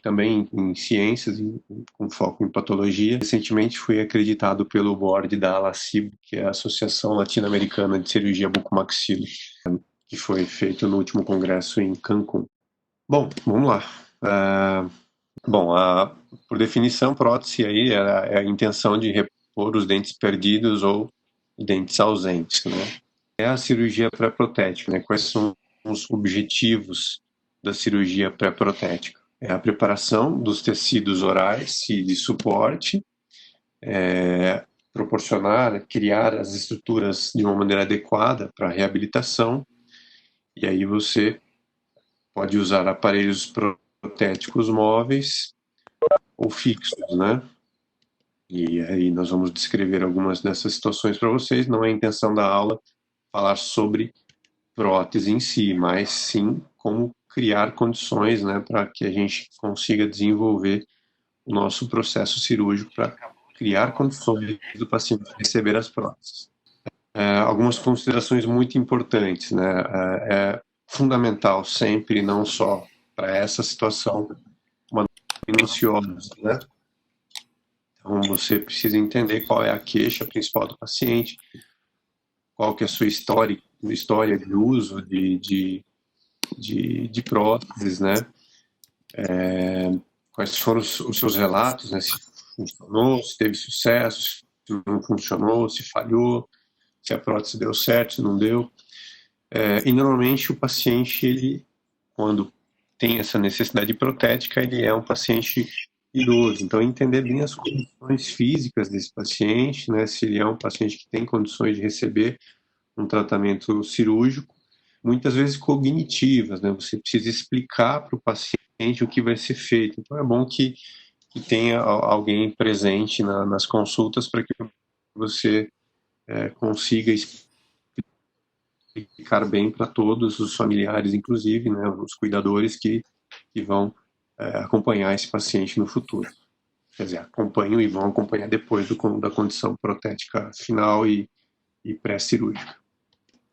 também em ciências, com foco em patologia. Recentemente fui acreditado pelo board da ALACIB, que é a Associação Latino-Americana de Cirurgia Bucomaxilo, que foi feito no último congresso em Cancún. Bom, vamos lá. Por definição, prótese aí é a intenção de repor os dentes perdidos ou dentes ausentes, né? É a cirurgia pré-protética, né? Quais são os objetivos da cirurgia pré-protética? É a preparação dos tecidos orais e de suporte, proporcionar, criar as estruturas de uma maneira adequada para a reabilitação, e aí você pode usar aparelhos protéticos móveis ou fixos, né? E aí nós vamos descrever algumas dessas situações para vocês. Não é a intenção da aula falar sobre prótese em si, mas sim como criar condições, né, para que a gente consiga desenvolver o nosso processo cirúrgico para criar condições do paciente receber as próteses. Algumas considerações muito importantes, né? É fundamental sempre, não só para essa situação, uma minuciosa, né? Então você precisa entender qual é a queixa principal do paciente, qual que é a sua história de uso de próteses, né? Quais foram os seus relatos, né? Se funcionou, se teve sucesso, se não funcionou, se falhou, se a prótese deu certo, se não deu. E normalmente o paciente, ele, quando tem essa necessidade protética, ele é um paciente idoso. Então, entender bem as condições físicas desse paciente, né? Se ele é um paciente que tem condições de receber um tratamento cirúrgico, muitas vezes cognitivas, né? Você precisa explicar para o paciente o que vai ser feito. Então, é bom que tenha alguém presente nas consultas para que você consiga explicar bem para todos os familiares, inclusive, né, os cuidadores que vão acompanhar esse paciente no futuro. Quer dizer, acompanham e vão acompanhar depois da condição protética final e pré-cirúrgica.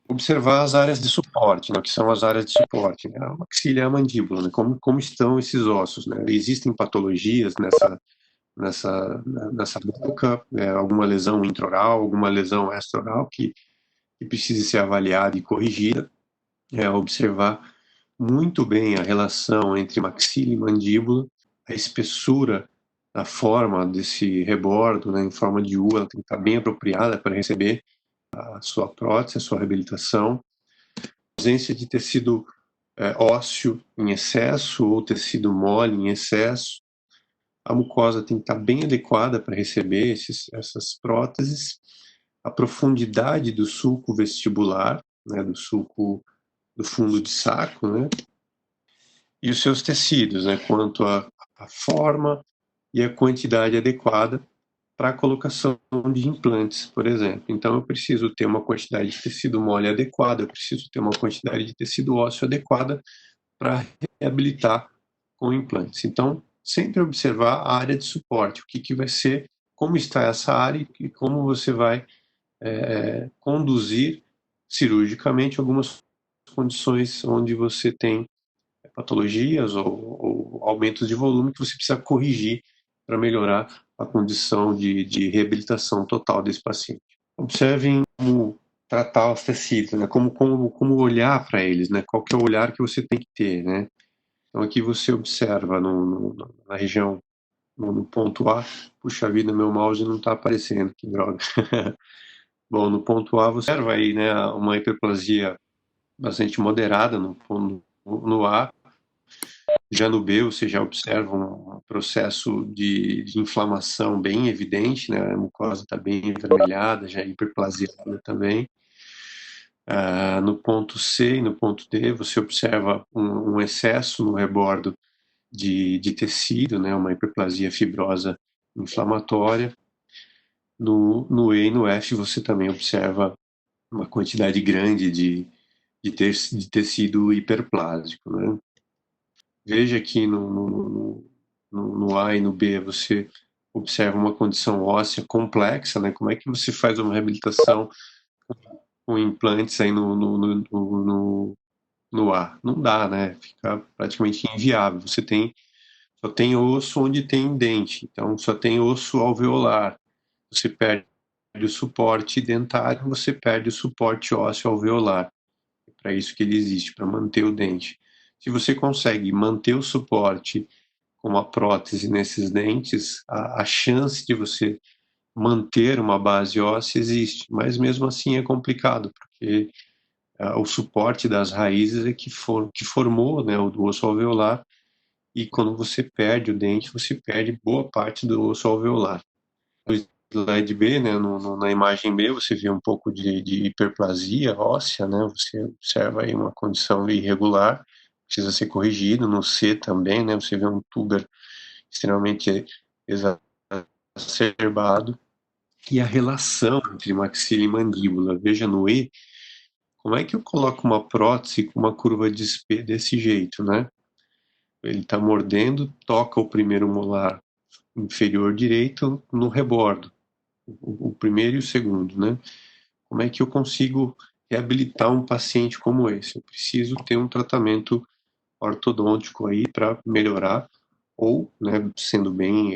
Observar as áreas de suporte, né, que são as áreas de suporte, né, a maxila e a mandíbula, né, como estão esses ossos, né, existem patologias nessa boca, alguma lesão intraoral, alguma lesão extraoral que precisa ser avaliada e corrigida, observar muito bem a relação entre maxila e mandíbula, a espessura, a forma desse rebordo, né, em forma de U, ela tem que estar bem apropriada para receber a sua prótese, a sua reabilitação. A ausência de tecido ósseo em excesso ou tecido mole em excesso. A mucosa tem que estar bem adequada para receber essas próteses. A profundidade do sulco vestibular, né, do sulco do fundo de saco, né, e os seus tecidos, né, quanto à forma e a quantidade adequada para a colocação de implantes, por exemplo. Então, eu preciso ter uma quantidade de tecido mole adequada, eu preciso ter uma quantidade de tecido ósseo adequada para reabilitar com implantes. Então, sempre observar a área de suporte, o que vai ser, como está essa área e como você vai conduzir cirurgicamente algumas condições onde você tem patologias ou aumentos de volume que você precisa corrigir para melhorar a condição de reabilitação total desse paciente. Observem como tratar os tecidos, né? Como olhar para eles, né? Qual que é o olhar que você tem que ter, né? Então aqui você observa na região, no ponto A, puxa vida, meu mouse não está aparecendo, que droga. Bom, no ponto A você observa aí, né, uma hiperplasia bastante moderada no A. Já no B, você já observa um processo de inflamação bem evidente, né? A mucosa está bem avermelhada, já é hiperplasiada também. No ponto C e no ponto D, você observa um excesso no rebordo de tecido, né? Uma hiperplasia fibrosa inflamatória. No E e no F, você também observa uma quantidade grande de tecido hiperplásico, né? Veja que no A e no B você observa uma condição óssea complexa, né? Como é que você faz uma reabilitação com implantes aí no A? Não dá, né? Fica praticamente inviável. Você tem Só tem osso onde tem dente, então só tem osso alveolar. Você perde o suporte dentário, você perde o suporte ósseo alveolar. É para isso que ele existe, para manter o dente. Se você consegue manter o suporte com uma prótese nesses dentes, a chance de você manter uma base óssea existe, mas mesmo assim é complicado, porque o suporte das raízes é que formou, né, o do osso alveolar, e quando você perde o dente, você perde boa parte do osso alveolar. No slide B, né, na imagem B, você vê um pouco de hiperplasia óssea, né, você observa aí uma condição irregular, precisa ser corrigido. No C também, né, você vê um tuber extremamente exacerbado. E a relação entre maxila e mandíbula, veja no E, como é que eu coloco uma prótese com uma curva de SP desse jeito, né? Ele está mordendo, toca o primeiro molar inferior direito no rebordo, o primeiro e o segundo, né? Como é que eu consigo reabilitar um paciente como esse? Eu preciso ter um tratamento ortodôntico aí para melhorar, ou, né, sendo bem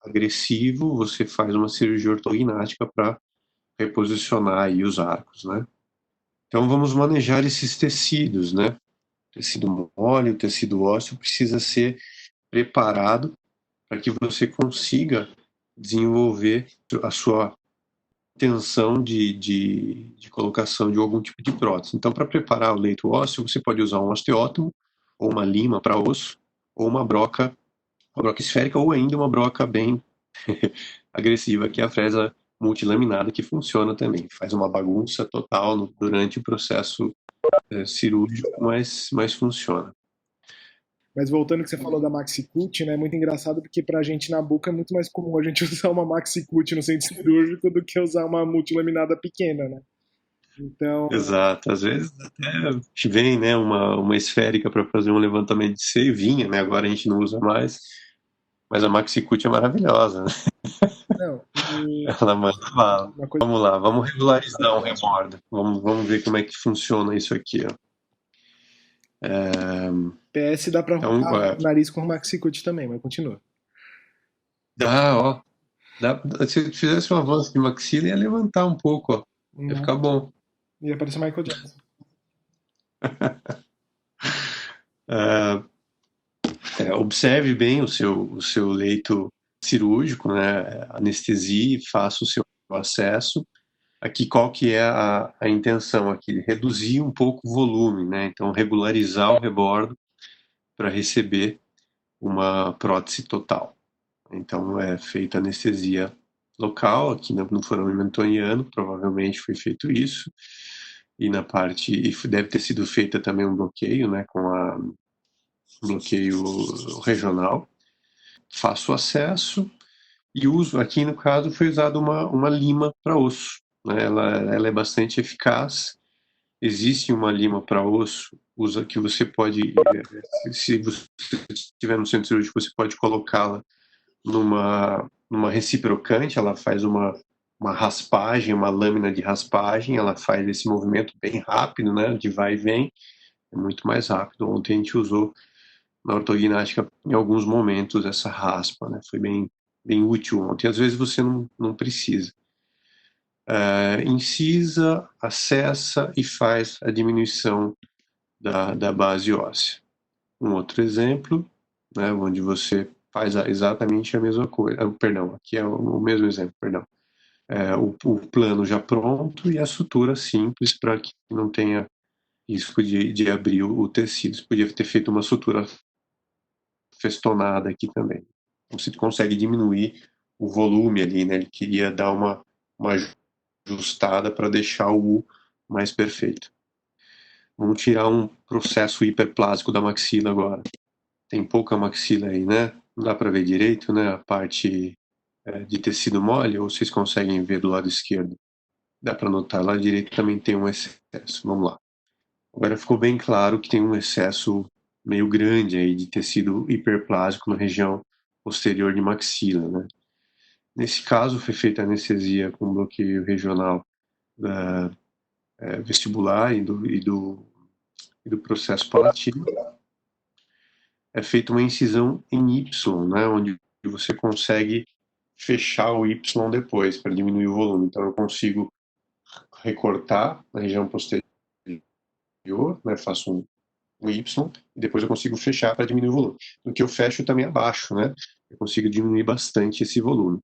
agressivo, você faz uma cirurgia ortognática para reposicionar aí os arcos, né? Então vamos manejar esses tecidos, né? O tecido mole, o tecido ósseo precisa ser preparado para que você consiga desenvolver a sua intenção de colocação de algum tipo de prótese. Então, para preparar o leito ósseo, você pode usar um osteótomo, ou uma lima para osso, ou uma broca esférica, ou ainda uma broca bem agressiva, que é a fresa multilaminada, que funciona também. Faz uma bagunça total durante o processo cirúrgico, mas funciona. Mas voltando ao que você falou da Maxi-Cut, né? É muito engraçado porque pra gente na boca é muito mais comum a gente usar uma Maxi-Cut no centro cirúrgico do que usar uma multilaminada pequena, né? Então, Exato, às vezes até vem, né, uma esférica para fazer um levantamento de seio, vinha, né, agora a gente não usa mais, mas a MaxiCut é maravilhosa, né? não, e Ela manda bala. uma coisa, Vamos lá, vamos regularizar um rebordo, vamos ver como é que funciona isso aqui, ó. PS dá pra Então, arrumar o nariz com Maxi-Cut também, mas continua. ó, se fizesse um avanço de maxila, ia levantar um pouco, ó, ia Uhum. ficar bom. Ia parecer Michael Jackson. Observe bem o seu leito cirúrgico, né, anestesie, faça o seu acesso. Aqui, qual que é a intenção aqui? Reduzir um pouco o volume, né? Então, regularizar o rebordo para receber uma prótese total. Então, é feita anestesia local, aqui no forame mantoniano, provavelmente foi feito isso, e na parte, e deve ter sido feita também um bloqueio, né, com um bloqueio regional. Faço o acesso e uso, aqui no caso, foi usada uma lima para osso, né? Ela é bastante eficaz. Existe uma lima para osso, usa que você pode, se você estiver no centro cirúrgico, você pode colocá-la numa reciprocante, ela faz uma raspagem, uma lâmina de raspagem, ela faz esse movimento bem rápido, né, de vai e vem, é muito mais rápido. Ontem a gente usou na ortognática, em alguns momentos, essa raspa, né, foi bem útil ontem. Às vezes você não precisa. Incisa, acessa e faz a diminuição da base óssea. Um outro exemplo, né, onde você faz exatamente a mesma coisa. Perdão, aqui é o mesmo exemplo, perdão. O plano já pronto e a sutura simples para que não tenha risco de abrir o tecido. Você podia ter feito uma sutura festonada aqui também. Você consegue diminuir o volume ali, né? Ele queria dar uma ajustada para deixar o U mais perfeito. Vamos tirar um processo hiperplásico da maxila agora. Tem pouca maxila aí, né? Não dá para ver direito, né? A parte de tecido mole, ou vocês conseguem ver do lado esquerdo? Dá para notar, lá direito também tem um excesso. Vamos lá. Agora ficou bem claro que tem um excesso meio grande aí de tecido hiperplásico na região posterior de maxila, né? Nesse caso, foi feita anestesia com bloqueio regional vestibular e do processo palatino. é feita uma incisão em Y, né, onde você consegue fechar o Y depois para diminuir o volume. Então eu consigo recortar na região posterior, né, faço um Y e depois eu consigo fechar para diminuir o volume. No que eu fecho também abaixo, né, eu consigo diminuir bastante esse volume.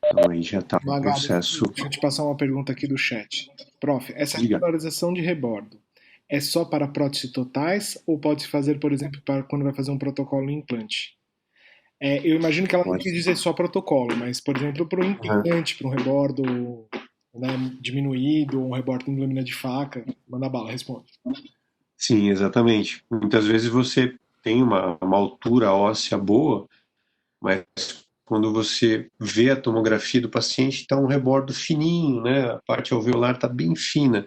Então aí já está o Maga, processo. deixa eu te passar uma pergunta aqui do chat. Prof, essa Diga. regularização de rebordo é só para próteses totais ou pode se fazer, por exemplo, para quando vai fazer um protocolo em implante? Eu imagino que ela não quis dizer só protocolo, mas, por exemplo, para um Uhum. implante, para um rebordo, né, diminuído, um rebordo em lâmina de faca. Manda bala, responde. Sim, exatamente. Muitas vezes você tem uma altura óssea boa, mas quando você vê a tomografia do paciente, está um rebordo fininho, né? A parte alveolar está bem fina.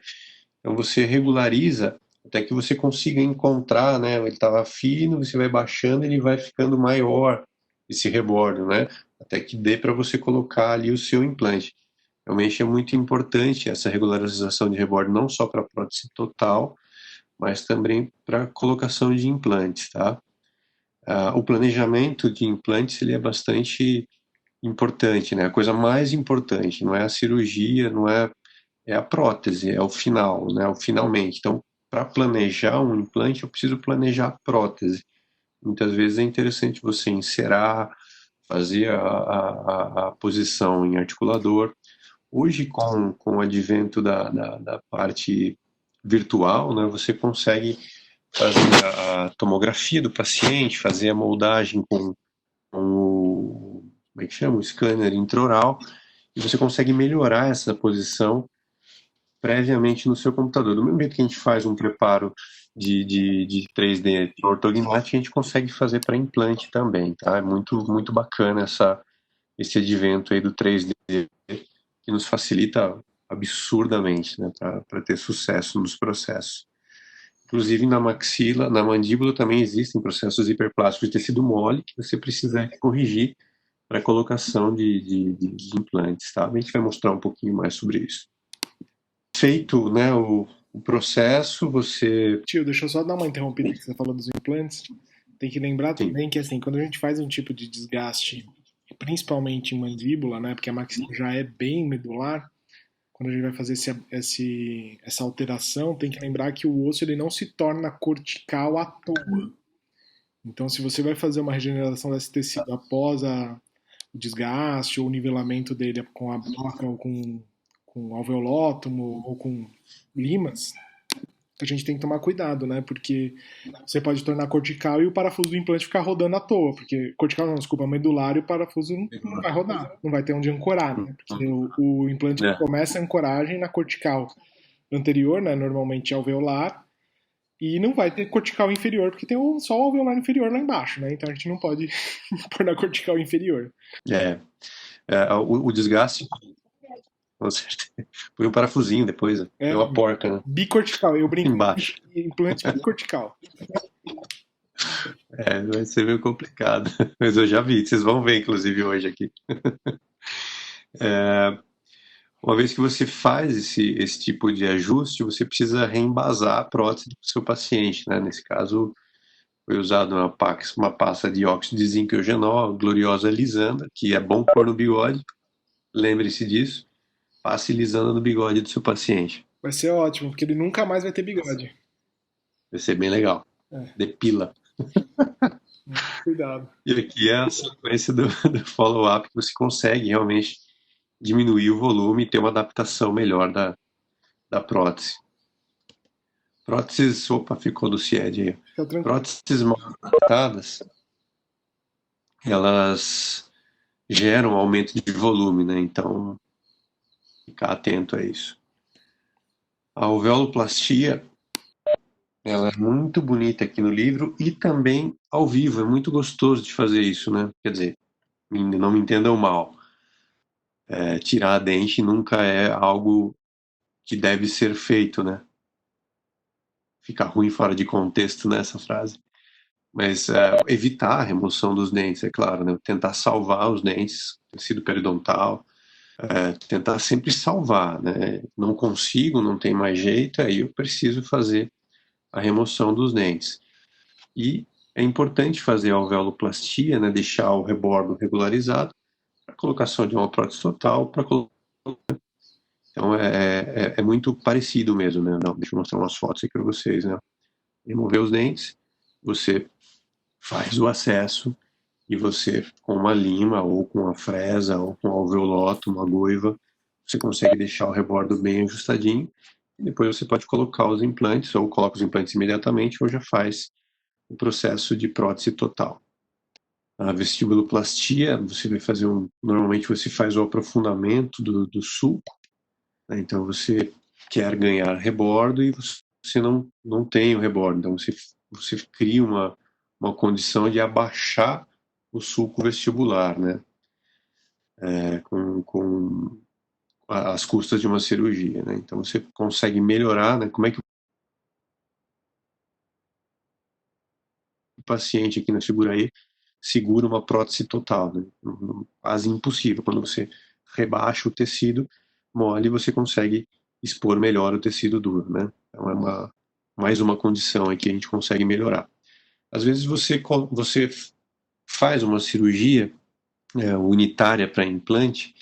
Então você regulariza até que você consiga encontrar, né? Ele estava fino, você vai baixando, ele vai ficando maior, esse rebordo, né? Até que dê para você colocar ali o seu implante. Realmente é muito importante essa regularização de rebordo, não só para a prótese total, mas também para colocação de implantes, tá? O planejamento de implantes ele é bastante importante, né? A coisa mais importante não é a cirurgia, não é, é a prótese, é o final, né? O finalmente. Então, para planejar um implante, eu preciso planejar a prótese. Muitas vezes é interessante você encerar, fazer a posição em articulador. Hoje, com o advento da parte virtual, né, você consegue fazer a tomografia do paciente, fazer a moldagem com o, como é que chama? O scanner intraoral, e você consegue melhorar essa posição previamente no seu computador. Do mesmo jeito que a gente faz um preparo de 3D ortognático, a gente consegue fazer para implante também, tá? É muito bacana esse advento aí do 3D, que nos facilita absurdamente, né, para ter sucesso nos processos. Inclusive na maxila, na mandíbula também existem processos hiperplásticos de tecido mole que você precisa corrigir para a colocação de implantes, tá? A gente vai mostrar um pouquinho mais sobre isso. Feito, né, o processo, você... Tio, deixa eu só dar uma interrompida que você falou dos implantes. Tem que lembrar Sim. também que, assim, quando a gente faz um tipo de desgaste, principalmente em mandíbula, né, porque a maxila já é bem medular, quando a gente vai fazer essa alteração, tem que lembrar que o osso ele não se torna cortical à toa. Então, se você vai fazer uma regeneração desse tecido após o desgaste ou o nivelamento dele com a broca ou com o alveolótomo ou com limas, a gente tem que tomar cuidado, né? Porque você pode tornar cortical e o parafuso do implante ficar rodando à toa. Porque cortical não, desculpa, medular e o parafuso não vai rodar, não vai ter onde ancorar, né? Porque o implante É. começa a ancoragem na cortical anterior, né? Normalmente alveolar, e não vai ter cortical inferior, porque tem só o alveolar inferior lá embaixo, né? Então a gente não pode pôr na cortical inferior. O desgaste, com certeza. Põe um parafusinho depois, É é uma porca, né? bicortical, eu brinco Embaixo. implante bicortical. Vai ser meio complicado. Mas eu já vi, vocês vão ver, inclusive, hoje aqui. Uma vez que você faz esse tipo de ajuste, você precisa reembasar a prótese do seu paciente, né? Nesse caso, foi usado uma pasta de óxido de zinco eugenol, gloriosa lisanda, que é bom pôr no bigode, lembre-se disso, passe lisanda no bigode do seu paciente. Vai ser ótimo, porque ele nunca mais vai ter bigode. Vai ser bem legal. É, Depila. cuidado. E aqui é a sequência do follow-up que você consegue realmente diminuir o volume e ter uma adaptação melhor da prótese. Próteses, opa, ficou do CIED aí. Fica tranquilo. Próteses mal adaptadas, elas geram aumento de volume, né? Então, ficar atento a isso. A alveoloplastia, ela é muito bonita aqui no livro e também ao vivo, é muito gostoso de fazer isso, né? Quer dizer, não me entendam mal. Tirar a dente nunca é algo que deve ser feito, né? Fica ruim fora de contexto nessa frase. Mas evitar a remoção dos dentes, é claro, né? Tentar salvar os dentes, tecido periodontal, tentar sempre salvar, né? Não consigo, não tem mais jeito, aí eu preciso fazer a remoção dos dentes. E é importante fazer a alveoloplastia, né, deixar o rebordo regularizado, para colocação de uma prótese total, então é muito parecido mesmo, né? Não, deixa eu mostrar umas fotos aqui para vocês, né? Remover os dentes, você faz o acesso e você, com uma lima ou com uma fresa ou com um alveoloto, uma goiva, você consegue deixar o rebordo bem ajustadinho e depois você pode colocar os implantes, ou coloca os implantes imediatamente ou já faz o processo de prótese total. A vestibuloplastia, você vai fazer normalmente você faz o aprofundamento do sulco, né? Então você quer ganhar rebordo e você não tem o rebordo, então você cria uma condição de abaixar o sulco vestibular, né? Com as custas de uma cirurgia, né? Então você consegue melhorar, né? Como é que o paciente aqui na figura aí segura uma prótese total, né? Quase impossível. Quando você rebaixa o tecido mole, você consegue expor melhor o tecido duro, né? Então é mais uma condição aí que a gente consegue melhorar. Às vezes você faz uma cirurgia unitária para implante,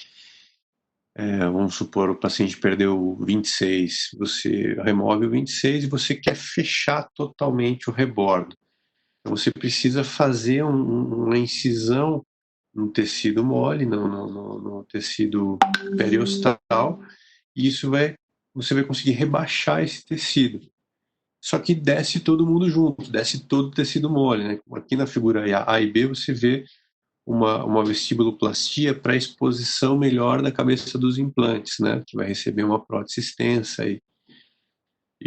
vamos supor, o paciente perdeu 26, você remove o 26 e você quer fechar totalmente o rebordo. Então você precisa fazer uma incisão no tecido mole, no tecido periostal, e você vai conseguir rebaixar esse tecido. Só que desce todo mundo junto, desce todo o tecido mole, né? Aqui na figura A e B você vê uma vestibuloplastia para exposição melhor da cabeça dos implantes, né? Que vai receber uma prótese extensa e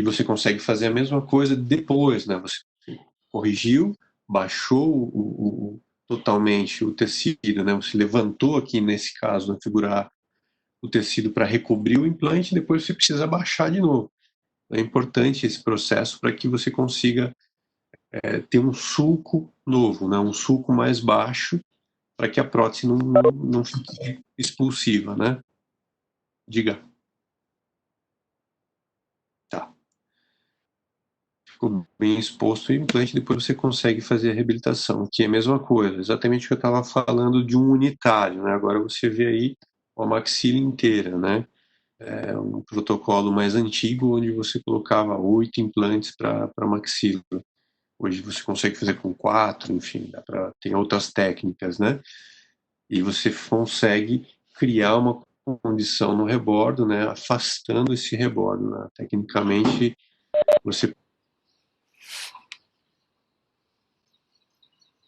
você consegue fazer a mesma coisa depois, né? Você corrigiu, baixou totalmente o tecido, né? Você levantou aqui nesse caso na figura A o tecido para recobrir o implante, depois você precisa baixar de novo. É importante esse processo para que você consiga ter um sulco novo, né? Um sulco mais baixo para que a prótese não fique expulsiva, né? Diga. Tá. Ficou bem exposto e o implante depois você consegue fazer a reabilitação, que é a mesma coisa, exatamente o que eu estava falando de um unitário, né? Agora você vê aí uma maxila inteira, né? É um protocolo mais antigo onde você colocava 8 implantes para maxila. Hoje você consegue fazer com 4, enfim, tem outras técnicas, né? E você consegue criar uma condição no rebordo, né? Afastando esse rebordo, né? Tecnicamente, você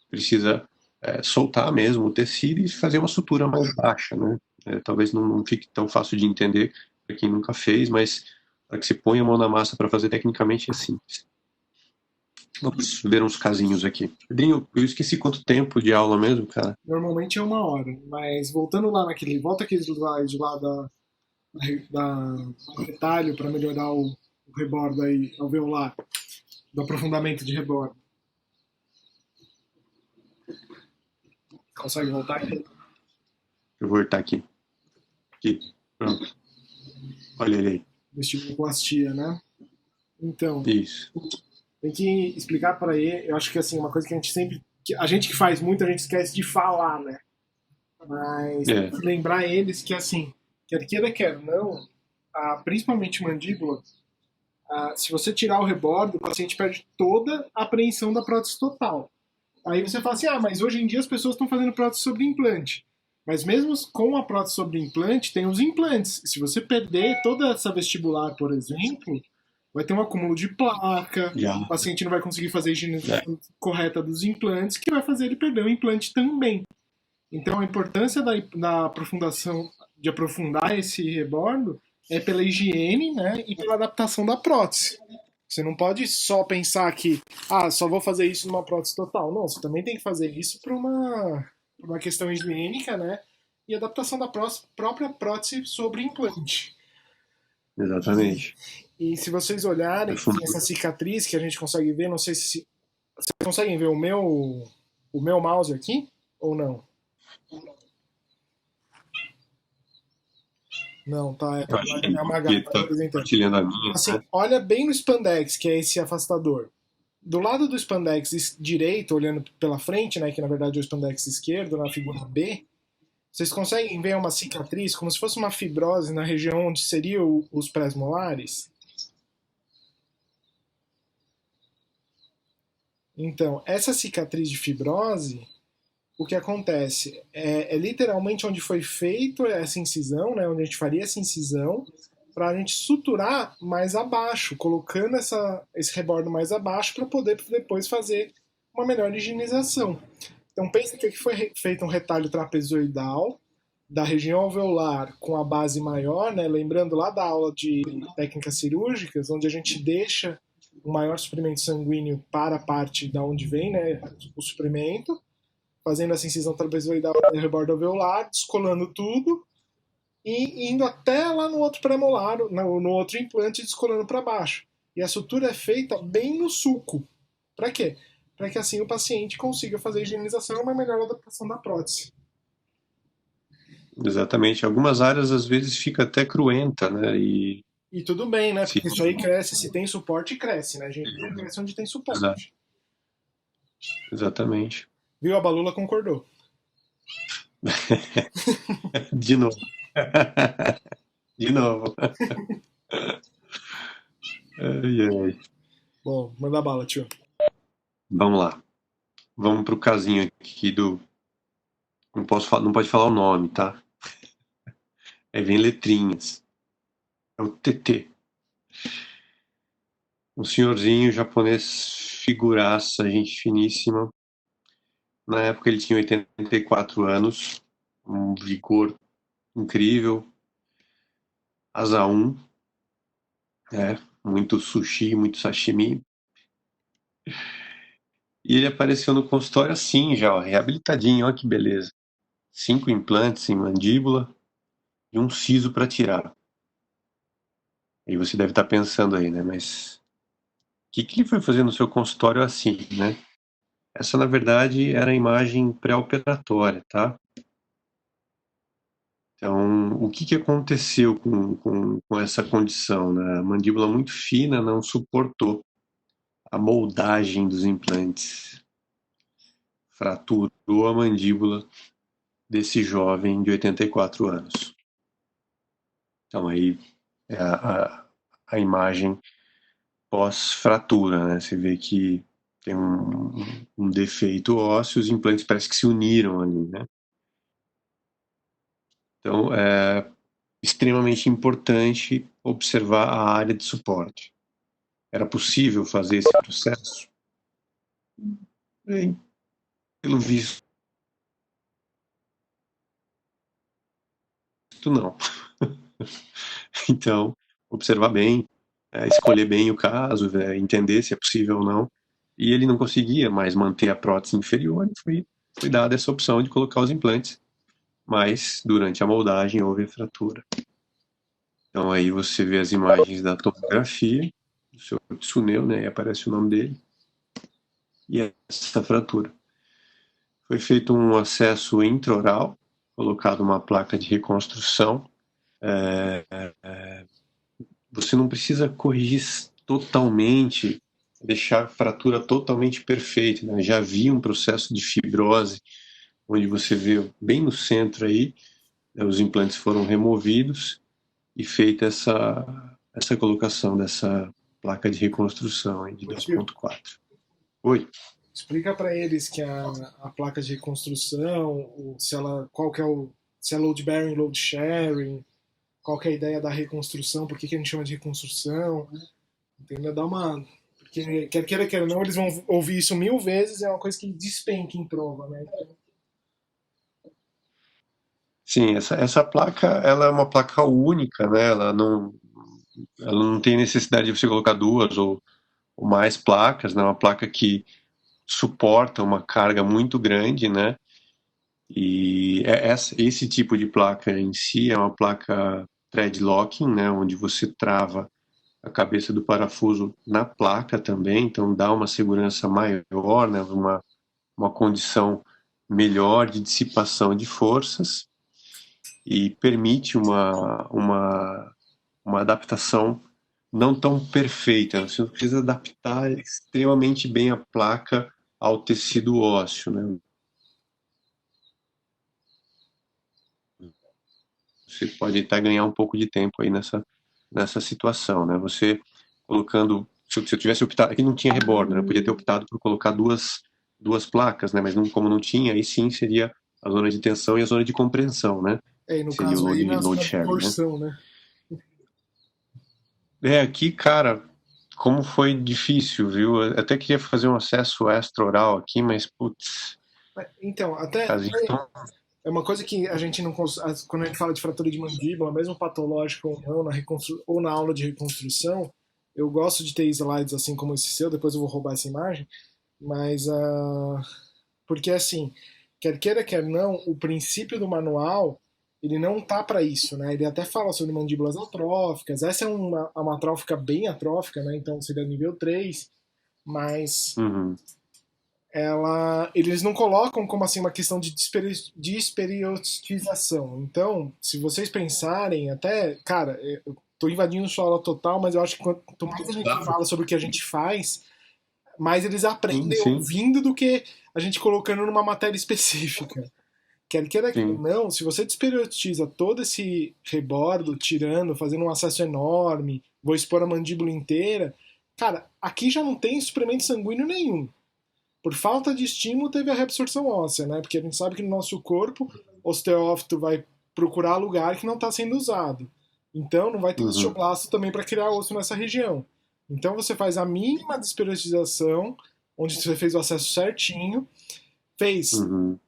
precisa soltar mesmo o tecido e fazer uma sutura mais baixa, né? Talvez não fique tão fácil de entender para quem nunca fez, mas para que você ponha a mão na massa para fazer tecnicamente é simples. Vamos ver uns casinhos aqui. Pedrinho, eu esqueci quanto tempo de aula mesmo, cara. Normalmente é 1 hora, mas voltando lá naquele. Volta aquele slide lá do retalho para melhorar o rebordo aí, alveolar, do aprofundamento de rebordo. Consegue voltar aqui? Eu vou voltar aqui. Aqui, pronto. Olha ele aí. Vestibuloplastia, né? Então, Isso. tem que explicar para ele. Eu acho que assim, uma coisa que a gente sempre. A gente que faz muito, a gente esquece de falar, né? Mas É, lembrar eles que assim, quer queira, quer não, principalmente mandíbula, se você tirar o rebordo, o paciente perde toda a apreensão da prótese total. Aí você fala assim, mas hoje em dia as pessoas estão fazendo prótese sobre implante. Mas mesmo com a prótese sobre implante, tem os implantes. Se você perder toda essa vestibular, por exemplo, vai ter um acúmulo de placa, já. o paciente não vai conseguir fazer a É, higienização correta dos implantes, que vai fazer ele perder o implante também. Então a importância da aprofundação, de aprofundar esse rebordo é pela higiene, né, e pela adaptação da prótese. Você não pode só pensar que, só vou fazer isso numa prótese total. Não, você também tem que fazer isso para uma questão higiênica, né, e adaptação da própria prótese sobre implante. exatamente. E se vocês olharem, É tem essa cicatriz que a gente consegue ver, não sei se vocês conseguem ver o meu mouse aqui ou não? Não, tá. Eu acho que É uma ele gata está apresentando. compartilhando a minha, Assim, né? olha bem no spandex, que é esse afastador. do lado do spandex direito, olhando pela frente, né, que na verdade é o spandex esquerdo, na figura B, vocês conseguem ver uma cicatriz como se fosse uma fibrose na região onde seriam os pré-molares? Então, essa cicatriz de fibrose, o que acontece é literalmente onde foi feito essa incisão, né, onde a gente faria essa incisão, para a gente suturar mais abaixo, colocando esse rebordo mais abaixo para poder depois fazer uma melhor higienização. Então pensa que aqui foi feito um retalho trapezoidal da região alveolar com a base maior, né? Lembrando lá da aula de técnicas cirúrgicas, onde a gente deixa o maior suprimento sanguíneo para a parte da onde vem, né, o suprimento, fazendo essa incisão trapezoidal no rebordo alveolar, descolando tudo e indo até lá no outro premolar, no outro implante, descolando para baixo. E a sutura é feita bem no sulco. Para quê? Para que assim o paciente consiga fazer a higienização e uma melhor adaptação da prótese. Exatamente. Algumas áreas às vezes fica até cruenta, né? E tudo bem, né? Sim, Porque isso aí cresce, se tem suporte, cresce, né? A gente não cresce onde tem suporte. exatamente. Viu? A Balula concordou. De novo. De novo. Ai, ai. Bom, manda bala, tio. Vamos lá. Vamos pro casinho aqui do. Não pode falar o nome, tá? Aí vem letrinhas. É o TT. Um senhorzinho japonês, figuraça, gente finíssima. Na época ele tinha 84 anos, um vigor incrível, asa 1, muito sushi, muito sashimi. E ele apareceu no consultório assim já, ó, reabilitadinho, olha que beleza. 5 implantes em mandíbula e um siso para tirar. Aí você deve estar pensando aí, né? Mas o que ele foi fazer no seu consultório assim, né? Essa, na verdade, era a imagem pré-operatória, tá? Então, o que aconteceu com essa condição, né? A mandíbula muito fina não suportou a moldagem dos implantes. Fraturou a mandíbula desse jovem de 84 anos. Então, aí é a imagem pós-fratura, né? Você vê que tem um defeito ósseo, os implantes parece que se uniram ali, né? Então, é extremamente importante observar a área de suporte. Era possível fazer esse processo? Bem, pelo visto, não. Então, observar bem, escolher bem o caso, entender se é possível ou não. E ele não conseguia mais manter a prótese inferior, e foi dada essa opção de colocar os implantes. Mas, durante a moldagem, houve a fratura. Então, aí você vê as imagens da tomografia, do seu Tsuneu, né? E aparece o nome dele. E essa fratura. Foi feito um acesso intraoral, colocado uma placa de reconstrução. Você não precisa corrigir totalmente, deixar a fratura totalmente perfeita, né? Já havia um processo de fibrose, onde você vê bem no centro aí, os implantes foram removidos e feita essa colocação dessa placa de reconstrução aí de 2.4. Oi. Explica para eles que a placa de reconstrução, se ela, qual que é se é load bearing, load sharing, qual que é a ideia da reconstrução, por que a gente chama de reconstrução, entendeu? Dá uma, porque quer queira, quer não, eles vão ouvir isso 1000 vezes, é uma coisa que despenca em prova, né? Sim, essa placa, ela é uma placa única, né? Ela não tem necessidade de você colocar duas ou mais placas, né? Uma placa que suporta uma carga muito grande, né? E esse tipo de placa em si é uma placa thread locking, né? Onde você trava a cabeça do parafuso na placa também, então dá uma segurança maior, né? Uma condição melhor de dissipação de forças e permite uma adaptação não tão perfeita. Você precisa adaptar extremamente bem a placa ao tecido ósseo, né? Você pode até ganhar um pouco de tempo aí nessa situação, né? Você colocando, se eu tivesse optado, aqui não tinha rebordo, né? Eu podia ter optado por colocar duas placas, né? Mas não, como não tinha, aí sim seria a zona de tensão e a zona de compreensão, né? É, e no Seria o caso aí, na load zona de sharing, né? torção, né? Aqui, cara, como foi difícil, viu? Eu até queria fazer um acesso extra-oral aqui, mas, putz, Então, até casinho tão... é uma coisa que a gente não quando a gente fala de fratura de mandíbula, mesmo patológica ou não, ou na aula de reconstrução, eu gosto de ter slides assim como esse seu, depois eu vou roubar essa imagem, mas porque assim, quer queira quer não, o princípio do manual ele não tá para isso, né? Ele até fala sobre mandíbulas atróficas. Essa é uma atrófica bem atrófica, né? Então seria nível 3, mas Uhum, eles não colocam como assim uma questão de desperiotização. Então, se vocês pensarem, até, cara, eu tô invadindo sua aula total, mas eu acho que quanto mais a gente claro. fala sobre o que a gente faz, mais eles Sim, aprendem sim, ouvindo do que a gente colocando numa matéria específica. Quer queira que sim. não, se você desperiotiza todo esse rebordo, tirando, fazendo um acesso enorme, vou expor a mandíbula inteira, cara, aqui já não tem suplemento sanguíneo nenhum. Por falta de estímulo, teve a reabsorção óssea, né? Porque a gente sabe que no nosso corpo, o osteófito vai procurar lugar que não está sendo usado. Então, não vai ter Uhum, osteoblasto também para criar osso nessa região. Então, você faz a mínima desperotização, onde você fez o acesso certinho, fez uhum,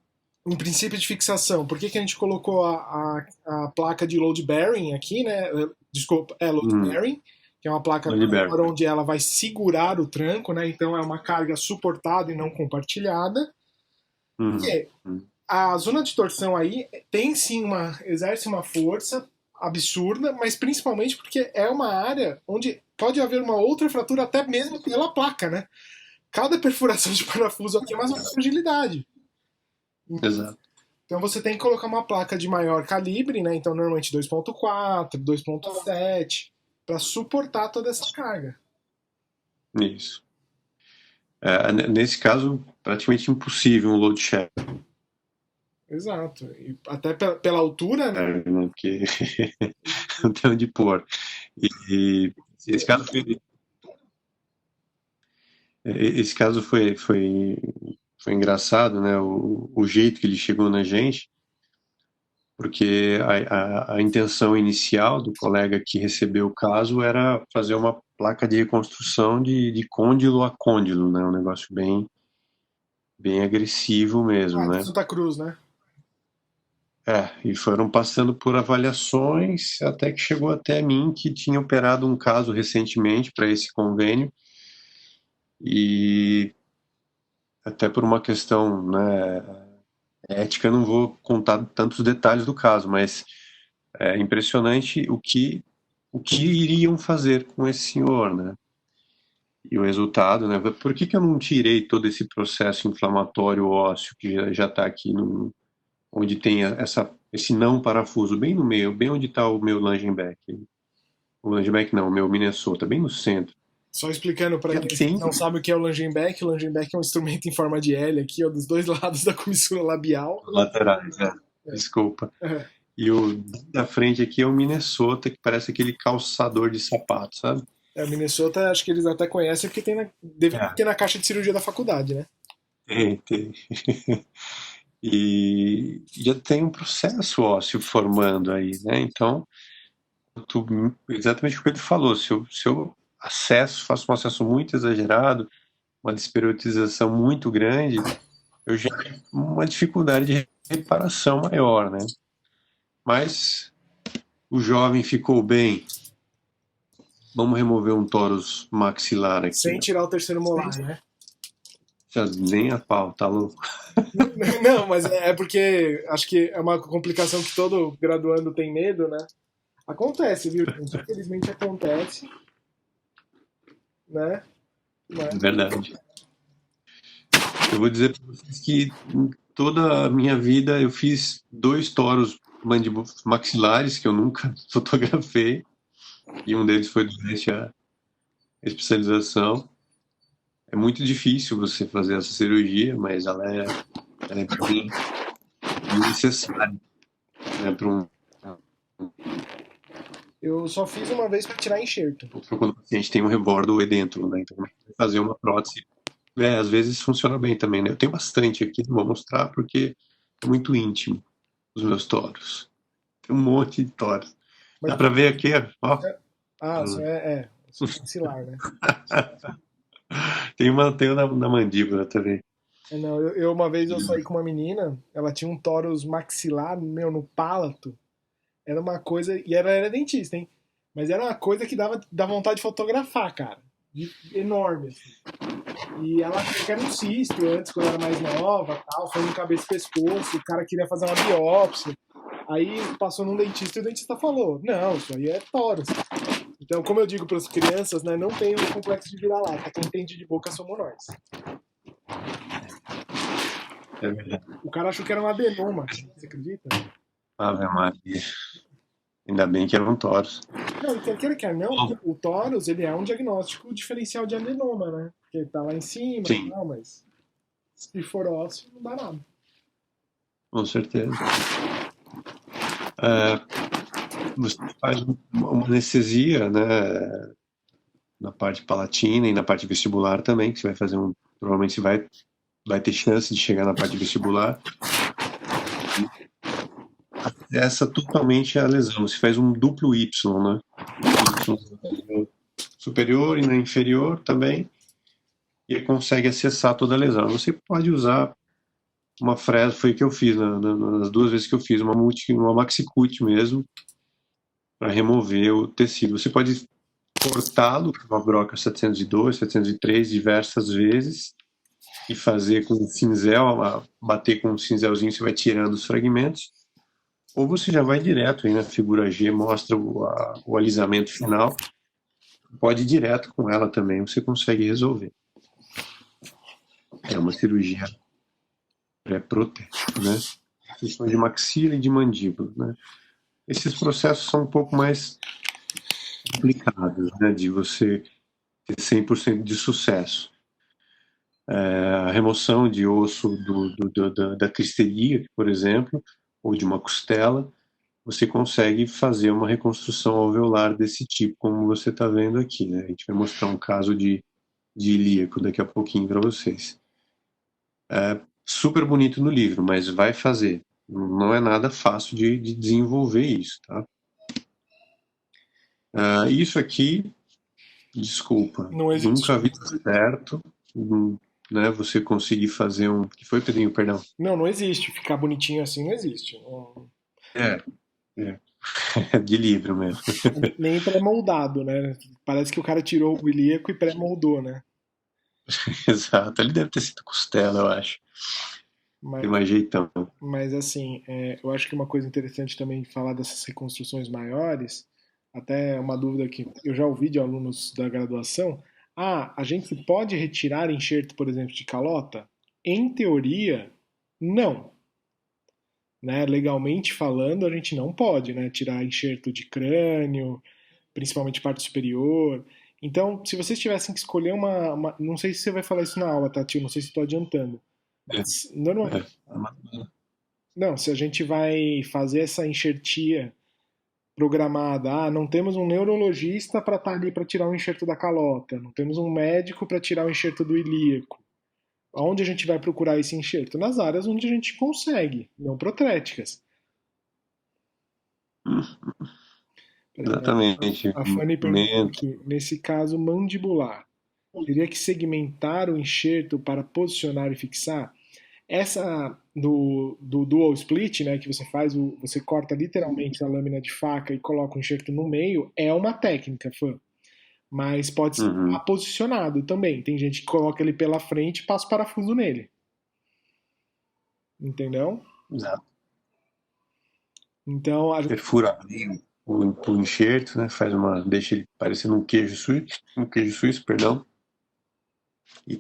em princípio de fixação. Por que, que a gente colocou a placa de load bearing aqui, né? Desculpa, load uhum. bearing, que é uma placa Não libera. onde ela vai segurar o tranco, né? Então é uma carga suportada e não compartilhada. Uhum, Porque uhum. a zona de torção aí tem sim exerce uma força absurda, mas principalmente porque é uma área onde pode haver uma outra fratura até mesmo pela placa, né? Cada perfuração de parafuso aqui é mais uma fragilidade. Exato. Então você tem que colocar uma placa de maior calibre, né? Então normalmente 2.4, 2.7, para suportar toda essa carga. Isso. Nesse caso, praticamente impossível um load share, Exato. E até pela altura, né? né? Porque não tem onde pôr. E esse caso foi engraçado, né? O jeito que ele chegou na gente, porque a intenção inicial do colega que recebeu o caso era fazer uma placa de reconstrução de côndilo a côndilo, né? Um negócio bem agressivo mesmo, Ah, de né? Santa Cruz, né? E foram passando por avaliações até que chegou até mim que tinha operado um caso recentemente para esse convênio e até por uma questão, né, ética, não vou contar tantos detalhes do caso, mas é impressionante o que iriam fazer com esse senhor, né? E o resultado, né? Por que eu não tirei todo esse processo inflamatório ósseo que já está aqui onde tem esse não parafuso, bem no meio, bem onde está o meu Langenbeck. O Langenbeck não, o meu Minnesota, bem no centro. Só explicando para Já aqueles que tem não sabem o que é o Langenbeck é um instrumento em forma de L aqui, ó, dos dois lados da comissura labial. laterais, desculpa. É, E o da frente aqui é o Minnesota, que parece aquele calçador de sapato, sabe? Minnesota, acho que eles até conhecem porque deve É, ter na caixa de cirurgia da faculdade, né? tem. E já tem um processo ósseo formando aí, né? Então, exatamente o que ele falou, se eu faço um acesso muito exagerado, uma desperiodização muito grande, eu já tenho uma dificuldade de reparação maior, né? Mas o jovem ficou bem. Vamos remover um torus maxilar aqui, Sem ó. tirar o terceiro molar, né? Já nem a pau, tá louco? Não, mas é porque acho que é uma complicação que todo graduando tem medo, né? Acontece, viu, gente? Infelizmente acontece, né? É Mas, verdade. Eu vou dizer para vocês que em toda a minha vida eu fiz 2 toros maxilares que eu nunca fotografei, e um deles foi durante especialização. É muito difícil você fazer essa cirurgia, mas ela é bem necessária, né, para Eu só fiz uma vez para tirar enxerto. quando o paciente tem um rebordo edêntulo, né? Então, fazer uma prótese, às vezes funciona bem também, né? Eu tenho bastante aqui, não vou mostrar porque é muito íntimo os meus toros. Tem um monte de toros. Mas, Dá pra ver aqui, ó. só só maxilar, né? Tem na mandíbula também. Não, uma vez eu saí com uma menina, ela tinha um tórax maxilar, meu, no palato. Era uma coisa. E ela era dentista, hein? Mas era uma coisa que dava vontade de fotografar, cara. Enorme, assim. E ela achou que era um cisto antes, quando era mais nova, tal. Foi no cabeça e pescoço. O cara queria fazer uma biópsia. Aí passou num dentista e o dentista falou: Não, isso aí é tórax. Então, como eu digo para as crianças, né, não tem um complexo de vira-lata. Quem entende de boca somos nós. É verdade. O cara achou que era um adenoma. Você acredita? Ave Maria. Ainda bem que eram toros. Não, quer não, o tórax ele é um diagnóstico diferencial de adenoma, né? Porque tá lá em cima e Sim, tal, mas se for ósseo, não dá nada. com certeza. É, você faz uma anestesia, né, na parte palatina e na parte vestibular também, que você vai fazer provavelmente você vai ter chance de chegar na parte vestibular. Essa totalmente é a lesão. Você faz um duplo Y, né? Y superior e na inferior também, e consegue acessar toda a lesão. Você pode usar uma fresa, foi o que eu fiz nas duas vezes que eu fiz, uma maxicute mesmo, para remover o tecido. Você pode cortá-lo com uma broca 702, 703 diversas vezes e fazer com um cinzel, bater com um cinzelzinho, você vai tirando os fragmentos, ou você já vai direto aí na figura G, mostra o alisamento final, pode ir direto com ela também, você consegue resolver. É uma cirurgia pré-protética, né? Questão de maxila e de mandíbula, né? Esses processos são um pouco mais complicados, né? De você ter 100% de sucesso. A remoção de osso da cristeria, por exemplo, ou de uma costela, você consegue fazer uma reconstrução alveolar desse tipo, como você está vendo aqui, né? A gente vai mostrar um caso de ilíaco daqui a pouquinho para vocês. É super bonito no livro, mas vai fazer. Não é nada fácil de desenvolver isso, tá? Isso aqui, desculpa, Não existe. nunca vi dar certo, né? Você conseguir fazer um. Que foi, Pedrinho? Perdão. Não, não existe. Ficar bonitinho assim não existe. É, é. De livro mesmo. Nem pré-moldado, né? Parece que o cara tirou o ilíaco e pré-moldou, né? Exato. Ele deve ter sido costela, eu acho. Tem Mas, mais jeitão. mas assim, eu acho que uma coisa interessante também de falar dessas reconstruções maiores, até uma dúvida que eu já ouvi de alunos da graduação. A gente pode retirar enxerto, por exemplo, de calota? Em teoria, não. Né? Legalmente falando, a gente não pode, né? Tirar enxerto de crânio, principalmente parte superior. Então, se vocês tivessem que escolher não sei se você vai falar isso na aula, tá, tio? Não sei se estou adiantando. É, Mas, não, é. não, se a gente vai fazer essa enxertia programada, não temos um neurologista para estar ali para tirar o enxerto da calota, não temos um médico para tirar o enxerto do ilíaco. Aonde a gente vai procurar esse enxerto? Nas áreas onde a gente consegue, não protréticas. Por exemplo, Exatamente. a Fanny perguntou aqui, nesse caso mandibular, teria que segmentar o enxerto para posicionar e fixar? Essa do dual split, né, que você faz, você corta literalmente a lâmina de faca e coloca o enxerto no meio, é uma técnica, fã. Mas pode ser Uhum. posicionado também. Tem gente que coloca ele pela frente e passa o parafuso nele. Entendeu? Exato. Então, Perfura bem o enxerto, né? Deixa ele parecendo um queijo suíço, perdão, e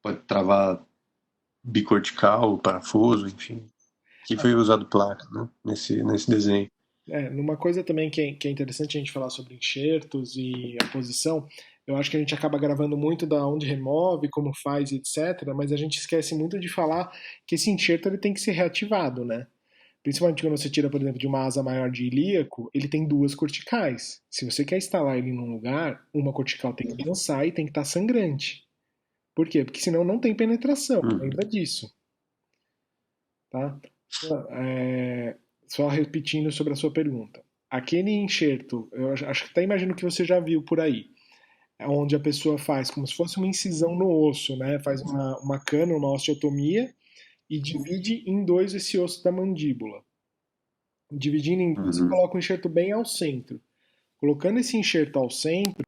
pode travar bicortical, parafuso, enfim. Que foi usado placa, né? Nesse desenho. numa coisa também que é interessante a gente falar sobre enxertos e a posição, Eu acho que a gente acaba gravando muito da onde remove, como faz, etc. Mas a gente esquece muito de falar que esse enxerto ele tem que ser reativado, né? Principalmente quando você tira, por exemplo, de uma asa maior de ilíaco, ele tem duas corticais. Se você quer instalar ele num lugar, uma cortical tem que dançar e tem que estar sangrante. Por quê? Porque senão não tem penetração. Uhum. Lembra disso, tá? Só repetindo sobre a sua pergunta. Aquele enxerto, eu acho que até imagino que você já viu por aí, onde a pessoa faz como se fosse uma incisão no osso, né? Faz uma cana, uma osteotomia e divide em dois esse osso da mandíbula. Dividindo em dois, você Uhum. coloca o enxerto bem ao centro. Colocando esse enxerto ao centro,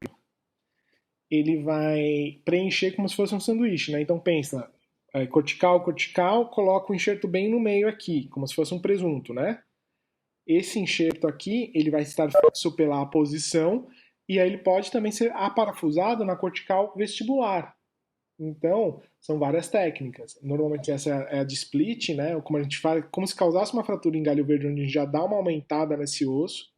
ele vai preencher como se fosse um sanduíche, né? Então pensa, cortical, cortical, coloca o enxerto bem no meio aqui, como se fosse um presunto, né? Esse enxerto aqui, ele vai estar fixo pela posição e aí ele pode também ser aparafusado na cortical vestibular. Então, são várias técnicas. Normalmente essa é a de split, né? Como a gente faz, como se causasse uma fratura em galho verde, onde a gente já dá uma aumentada nesse osso,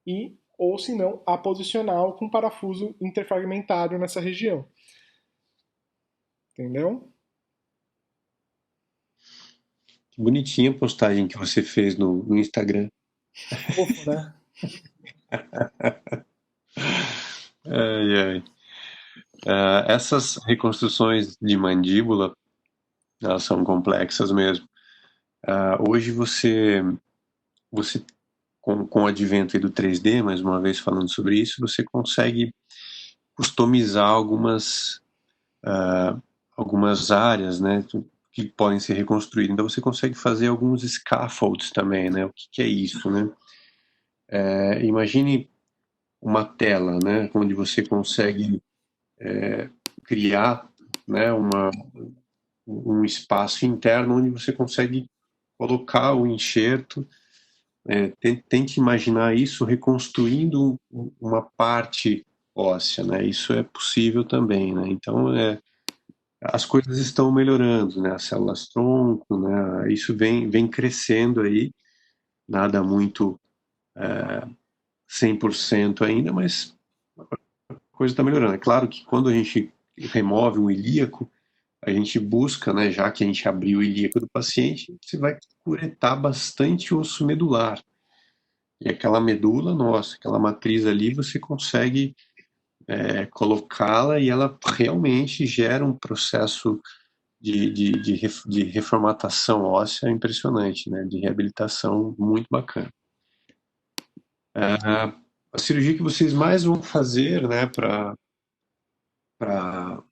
e ou se não, a posicional com parafuso interfragmentário nessa região. Entendeu? Que bonitinha a postagem que você fez no Instagram. Fofo, né? Ai, ai. Essas reconstruções de mandíbula, elas são complexas mesmo. Hoje você com o advento aí do 3D, mais uma vez falando sobre isso, você consegue customizar algumas áreas, né, que podem ser reconstruídas. Então você consegue fazer alguns scaffolds também, né? O que é isso, né? Imagine uma tela, né, onde você consegue criar, né, um espaço interno onde você consegue colocar o enxerto. Tente imaginar isso reconstruindo uma parte óssea, né? Isso é possível também, né? Então, as coisas estão melhorando, né? As células tronco, né? Isso vem crescendo aí, nada muito 100% ainda, mas a coisa está melhorando. É claro que quando a gente remove um ilíaco, a gente busca, né? Já que a gente abriu o ilíaco do paciente, você vai curetar bastante o osso medular. E aquela medula, nossa, aquela matriz ali, você consegue colocá-la e ela realmente gera um processo de reformatação óssea impressionante, né? De reabilitação muito bacana. A cirurgia que vocês mais vão fazer, né, para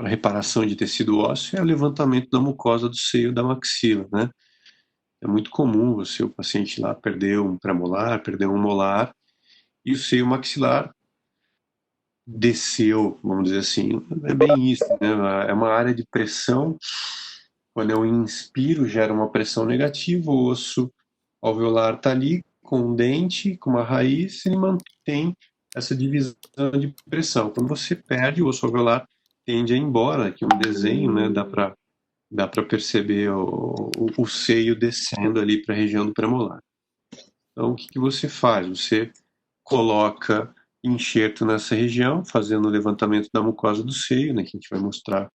reparação de tecido ósseo é o levantamento da mucosa do seio da maxila, né? É muito comum o paciente lá perder um premolar, perder um molar, e o seio maxilar desceu, vamos dizer assim. É bem isso, né? É uma área de pressão. Quando eu inspiro, gera uma pressão negativa, o osso alveolar está ali com um dente, com uma raiz, e mantém essa divisão de pressão. Quando você perde, o osso alveolar tende a ir embora. Aqui um desenho, né? Dá para perceber o seio descendo ali para a região do premolar. Então, o que você faz? Você coloca enxerto nessa região, fazendo o levantamento da mucosa do seio, né, que a gente vai mostrar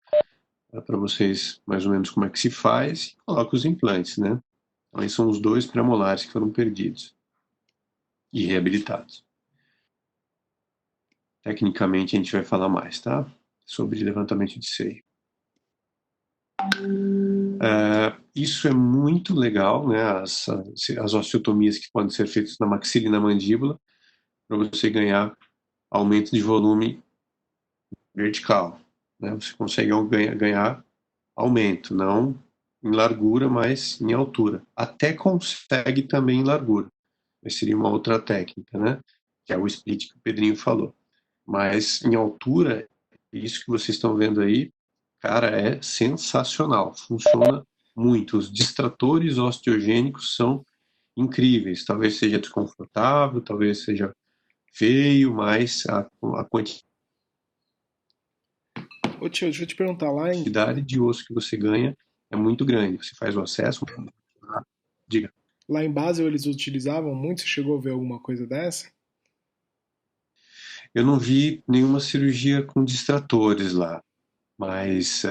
para vocês mais ou menos como é que se faz, e coloca os implantes, né? Então, aí são os dois premolares que foram perdidos e reabilitados. Tecnicamente, a gente vai falar mais, tá? Sobre levantamento de seio. Isso é muito legal, né? As osteotomias que podem ser feitas na maxila e na mandíbula, para você ganhar aumento de volume vertical, né? Você consegue ganhar aumento, não em largura, mas em altura. Até consegue também em largura, mas seria uma outra técnica, né? Que é o split que o Pedrinho falou. Mas em altura, isso que vocês estão vendo aí, cara, é sensacional. Funciona muito. Os distratores osteogênicos são incríveis. Talvez seja desconfortável, talvez seja feio, mas a Ô tio, deixa eu te perguntar, quantidade de osso que você ganha é muito grande. Você faz o acesso, diga. lá em Basel eles utilizavam muito? Você chegou a ver alguma coisa dessa? Eu não vi nenhuma cirurgia com distratores lá, mas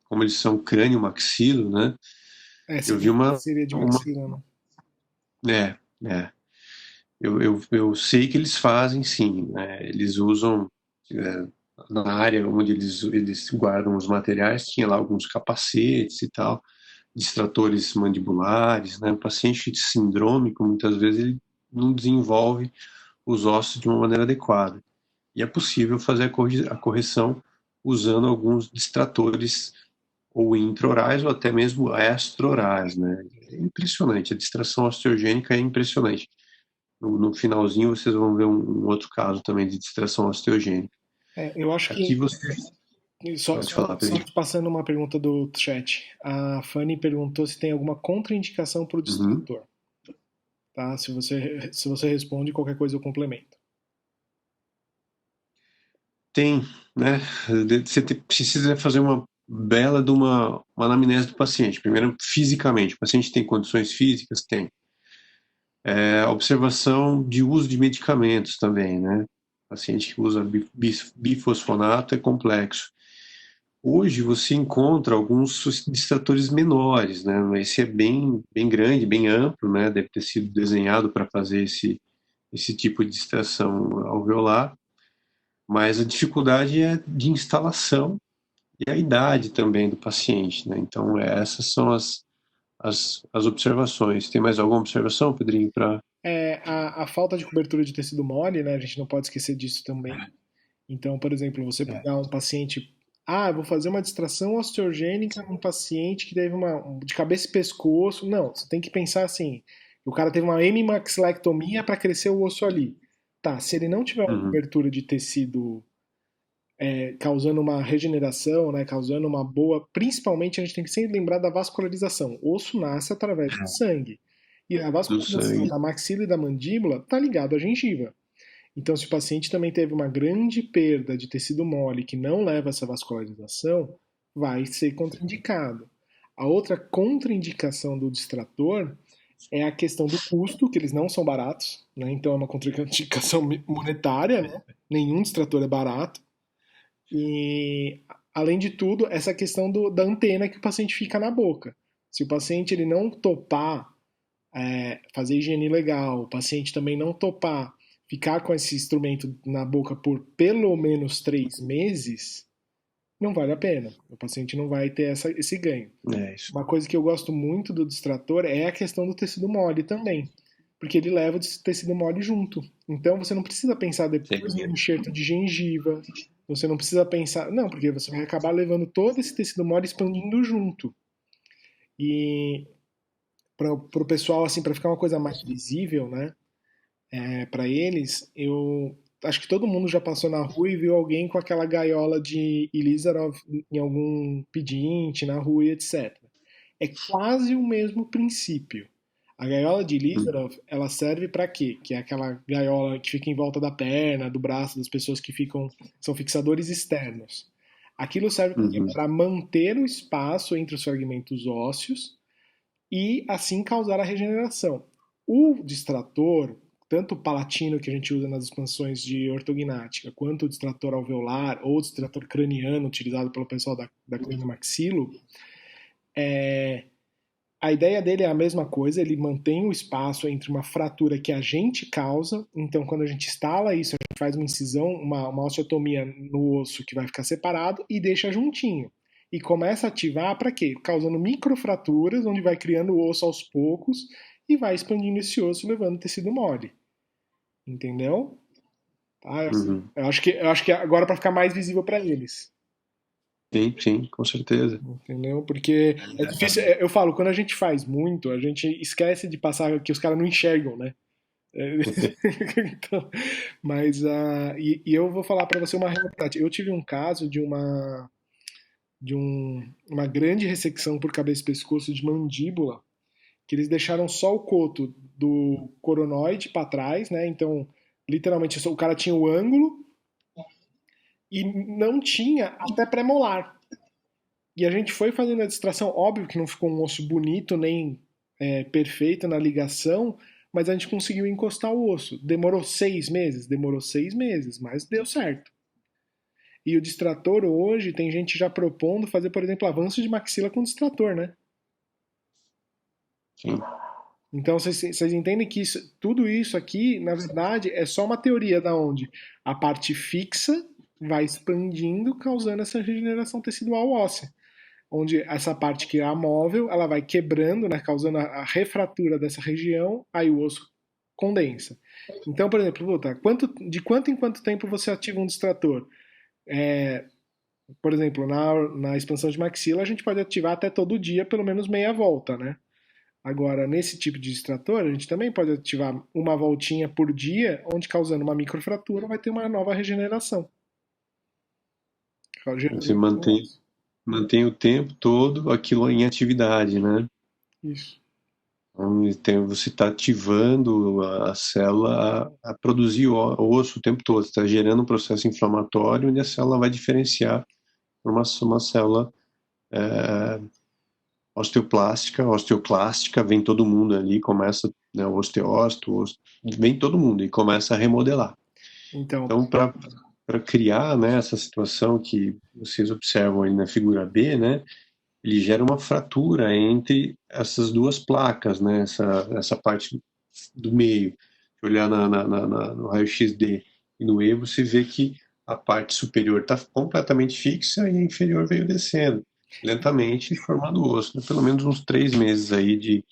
como eles são crânio-maxilo, né? Eu vi Seria de uma, maxila, né? é, é. Eu sei que eles fazem, sim, né? Eles usam é, na área onde eles guardam os materiais, tinha lá alguns capacetes e tal, distratores mandibulares, né? O paciente sindrômico, muitas vezes, ele não desenvolve os ossos de uma maneira adequada. E é possível fazer a correção usando alguns distratores ou intraorais ou até mesmo extraorais, né? É impressionante, a distração osteogênica é impressionante. No finalzinho vocês vão ver um outro caso também de distração osteogênica. Eu acho Aqui que você pode falar, só Pedrinho. te passando uma pergunta do chat. A Fanny perguntou se tem alguma contraindicação para o Uhum. distrator, tá? Se você responde, qualquer coisa eu complemento. Tem, né? Você precisa fazer uma bela de uma anamnese do paciente. Primeiro, fisicamente. O paciente tem condições físicas? Tem. Observação de uso de medicamentos também, né? O paciente que usa bifosfonato é complexo. Hoje você encontra alguns distratores menores, né? Esse é bem grande, bem amplo, né? Deve ter sido desenhado para fazer esse tipo de distração alveolar, mas a dificuldade é de instalação e a idade também do paciente, né? Então, essas são as observações. Tem mais alguma observação, Pedrinho, para... A falta de cobertura de tecido mole, né? A gente não pode esquecer disso também. Então, por exemplo, você É. pegar um paciente. Ah, eu vou fazer uma distração osteogênica num paciente que teve de cabeça e pescoço. Não, você tem que pensar assim: o cara teve uma hemimaxilectomia para crescer o osso ali. Tá, se ele não tiver uma Uhum. cobertura de tecido causando uma regeneração, né, causando uma boa. Principalmente a gente tem que sempre lembrar da vascularização. O osso nasce através do sangue. E a Do vascularização sangue. da maxila e da mandíbula está ligado à gengiva. Então, se o paciente também teve uma grande perda de tecido mole que não leva a essa vascularização, vai ser contraindicado. A outra contraindicação do distrator é a questão do custo, que eles não são baratos, né? Então é uma contraindicação monetária, né? Nenhum distrator é barato. E, além de tudo, essa questão da antena que o paciente fica na boca. Se o paciente ele não topar fazer higiene legal, o paciente também não topar ficar com esse instrumento na boca por pelo menos 3 meses, não vale a pena. O paciente não vai ter esse ganho. É isso. Uma coisa que eu gosto muito do distrator é a questão do tecido mole também, porque ele leva o tecido mole junto. Então você não precisa pensar depois no enxerto de gengiva, você não precisa pensar. Não, porque você vai acabar levando todo esse tecido mole expandindo junto. E para o pessoal, assim, para ficar uma coisa mais visível, né? Para eles, eu acho que todo mundo já passou na rua e viu alguém com aquela gaiola de Ilizarov em algum pedinte na rua, e etc. É quase o mesmo princípio. A gaiola de Uhum. Ilizarov, ela serve para quê? Que é aquela gaiola que fica em volta da perna, do braço das pessoas que são fixadores externos. Aquilo serve Uhum. para manter o espaço entre os fragmentos ósseos e assim causar a regeneração. O distrator, tanto o palatino que a gente usa nas expansões de ortognática, quanto o distrator alveolar ou o distrator craniano utilizado pelo pessoal da craniomaxilo, a ideia dele é a mesma coisa, ele mantém o espaço entre uma fratura que a gente causa, então quando a gente instala isso, a gente faz uma incisão, uma osteotomia no osso que vai ficar separado e deixa juntinho. E começa a ativar para quê? Causando microfraturas, onde vai criando o osso aos poucos e vai expandindo esse osso, levando tecido mole. Entendeu? Tá? Uhum. Eu acho que agora para ficar mais visível para eles. Sim, com certeza. Entendeu? Porque é difícil. Eu falo, quando a gente faz muito, a gente esquece de passar que os caras não enxergam, né? É, então, mas e eu vou falar para você uma realidade. Eu tive um caso uma grande ressecção por cabeça e pescoço de mandíbula, que eles deixaram só o coto do coronoide para trás, né? Então, literalmente, o cara tinha o ângulo e não tinha até pré-molar. E a gente foi fazendo a distração, óbvio que não ficou um osso bonito nem perfeito na ligação, mas a gente conseguiu encostar o osso. Demorou 6 meses? Demorou 6 meses, mas deu certo. E o distrator hoje, tem gente já propondo fazer, por exemplo, avanço de maxila com distrator, né? Sim. Então vocês entendem que tudo isso aqui, na verdade, é só uma teoria da onde a parte fixa vai expandindo, causando essa regeneração tecidual óssea. Onde essa parte que é amóvel, ela vai quebrando, né, causando a refratura dessa região, aí o osso condensa. Então, por exemplo, Luta, de quanto em quanto tempo você ativa um distrator? Por exemplo, na expansão de maxila, a gente pode ativar até todo dia, pelo menos meia volta, né? Agora, nesse tipo de distrator, a gente também pode ativar uma voltinha por dia, onde causando uma microfratura vai ter uma nova regeneração. Você mantém o tempo todo aquilo em atividade, né? Isso. Então, você está ativando a célula a produzir osso o tempo todo, está gerando um processo inflamatório onde a célula vai diferenciar por uma célula osteoclástica, vem todo mundo ali, começa, né, o osteócito, vem todo mundo e começa a remodelar. Então, Então, para criar, né, essa situação que vocês observam aí na figura B, né, ele gera uma fratura entre essas duas placas, né, essa parte do meio. Se olhar no raio-x D e no E, você vê que a parte superior está completamente fixa e a inferior veio descendo lentamente, formando osso, né? Pelo menos uns 3 meses aí de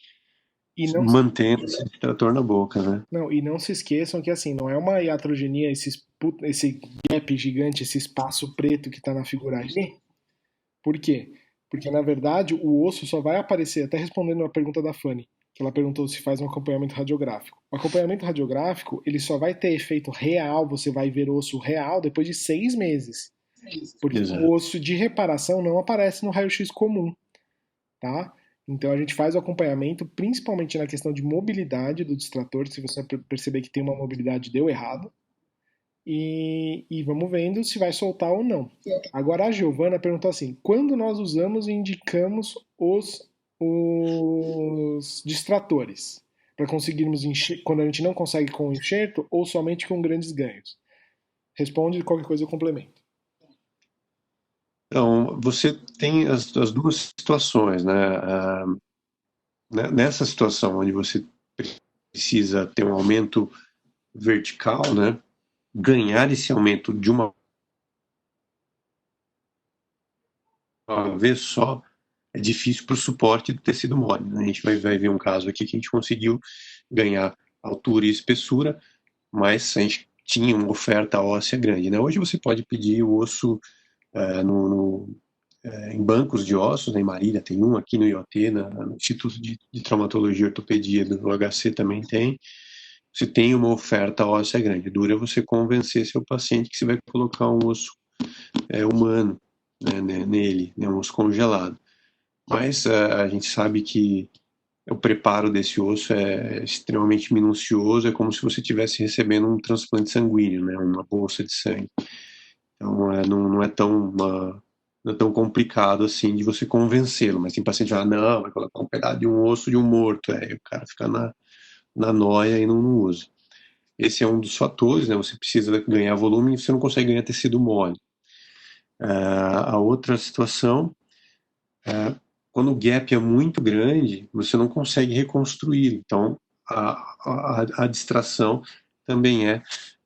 e não, mantendo esse trator na boca, né? não, e não se esqueçam que assim, não é uma iatrogenia, esse gap gigante, esse espaço preto que está na figura aí. Por quê? Porque na verdade o osso só vai aparecer, até respondendo a pergunta da Fanny, que ela perguntou se faz um acompanhamento radiográfico. O acompanhamento radiográfico, ele só vai ter efeito real, você vai ver osso real depois de 6 meses. Porque o Exato. osso de reparação não aparece no raio-x comum, tá? Então a gente faz o acompanhamento principalmente na questão de mobilidade do distrator, se você perceber que tem uma mobilidade deu errado, e vamos vendo se vai soltar ou não. Agora a Giovana perguntou assim: quando nós usamos e indicamos os distratores? Para conseguirmos enxerto, quando a gente não consegue com o enxerto ou somente com grandes ganhos? Responde qualquer coisa eu complemento. Então, você tem as duas situações, né? Nessa situação onde você precisa ter um aumento vertical, né? Ganhar esse aumento de uma vez só é difícil para o suporte do tecido mole, né? A gente vai ver um caso aqui que a gente conseguiu ganhar altura e espessura, mas a gente tinha uma oferta óssea grande, né? Hoje você pode pedir o osso em bancos de ossos, né? Em Marília tem um, aqui no IoT, no Instituto de Traumatologia e Ortopedia do HC também tem. Você tem uma oferta óssea grande. Dura você convencer seu paciente que você vai colocar um osso humano, né, nele, né, um osso congelado. Mas a gente sabe que o preparo desse osso é extremamente minucioso, é como se você estivesse recebendo um transplante sanguíneo, né, uma bolsa de sangue. Então não é tão complicado assim de você convencê-lo, mas tem paciente que fala, não, vai colocar um pedaço de um osso de um morto, aí o cara fica na noia e não usa. Esse é um dos fatores, né, você precisa ganhar volume e você não consegue ganhar tecido mole. A outra situação, quando o gap é muito grande, você não consegue reconstruir. Então, a distração também é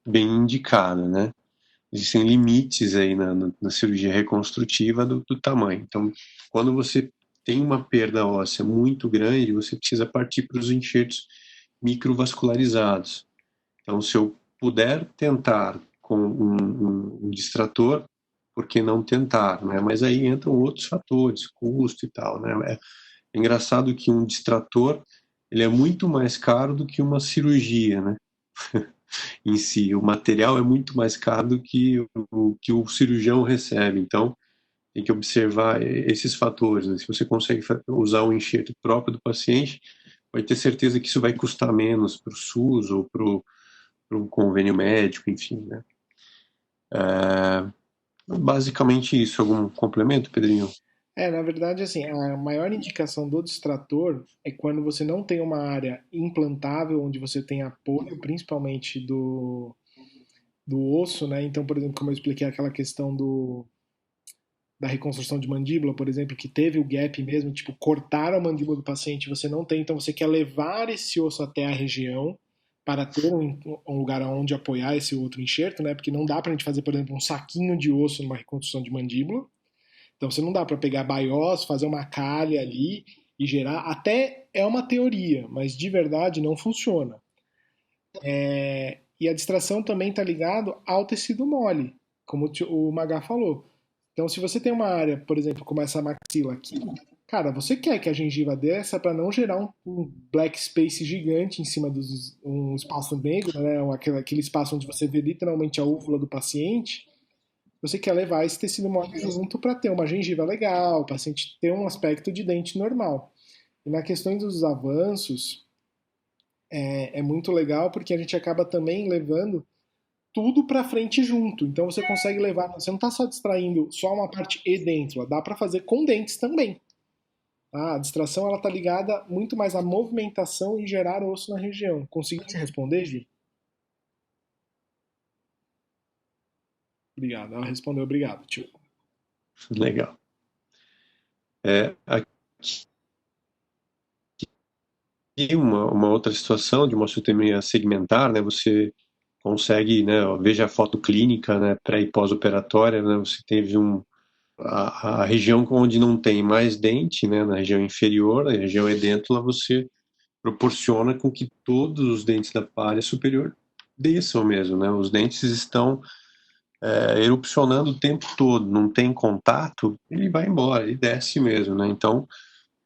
bem indicada, né? Existem limites aí na cirurgia reconstrutiva do tamanho. Então, quando você tem uma perda óssea muito grande, você precisa partir para os enxertos microvascularizados. Então, se eu puder tentar com um distrator, por que não tentar, né? Mas aí entram outros fatores, custo e tal, né? É engraçado que um distrator, ele é muito mais caro do que uma cirurgia, né? Em si, o material é muito mais caro do que o cirurgião recebe, então tem que observar esses fatores, né? Se você consegue usar o enxerto próprio do paciente, vai ter certeza que isso vai custar menos para o SUS ou para um convênio médico, enfim, né? Basicamente isso. Algum complemento, Pedrinho? Na verdade, assim, a maior indicação do distrator é quando você não tem uma área implantável, onde você tem apoio, principalmente do osso, né? Então, por exemplo, como eu expliquei aquela questão da reconstrução de mandíbula, por exemplo, que teve o gap mesmo, tipo, cortaram a mandíbula do paciente, você não tem, então você quer levar esse osso até a região para ter um lugar onde apoiar esse outro enxerto, né? Porque não dá pra gente fazer, por exemplo, um saquinho de osso numa reconstrução de mandíbula. Então você não dá para pegar baiós, fazer uma calha ali e gerar. Até é uma teoria, mas de verdade não funciona. E a distração também está ligado ao tecido mole, como o Magá falou. Então, se você tem uma área, por exemplo, como essa maxila aqui, cara, você quer que a gengiva desça para não gerar um black space gigante em cima dos um espaço negro, né? Aquele espaço onde você vê literalmente a úvula do paciente. Você quer levar esse tecido mole junto para ter uma gengiva legal, o paciente ter um aspecto de dente normal. E na questão dos avanços, é muito legal porque a gente acaba também levando tudo para frente junto. Então você consegue levar, você não está só distraindo só uma parte e dentro, dá para fazer com dentes também. A distração ela está ligada muito mais à movimentação e gerar osso na região. Conseguiu te responder, Gi? Obrigado. Ela respondeu obrigado, tio. Legal. Aqui uma outra situação de uma osteotomia segmentar, né? Você consegue, né? Veja a foto clínica, né? Pré e pós-operatória, né? Você teve a região onde não tem mais dente, né? Na região inferior, a região edêntula, você proporciona com que todos os dentes da área superior desçam mesmo, né? Os dentes estão erupcionando o tempo todo, não tem contato, ele vai embora, ele desce mesmo, né? Então,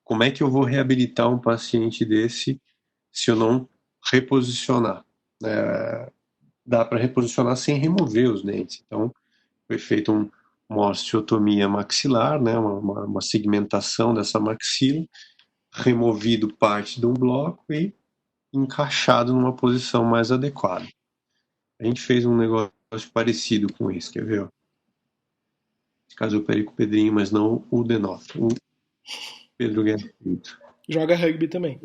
como é que eu vou reabilitar um paciente desse se eu não reposicionar? Dá para reposicionar sem remover os dentes. Então, foi feita uma osteotomia maxilar, né? Uma segmentação dessa maxila, removido parte de um bloco e encaixado numa posição mais adequada. A gente fez um negócio parecido com isso, quer ver? Nesse caso eu operei com o Pedrinho, mas não o Denoto, o Pedro Guerra Pinto, Joga rugby também.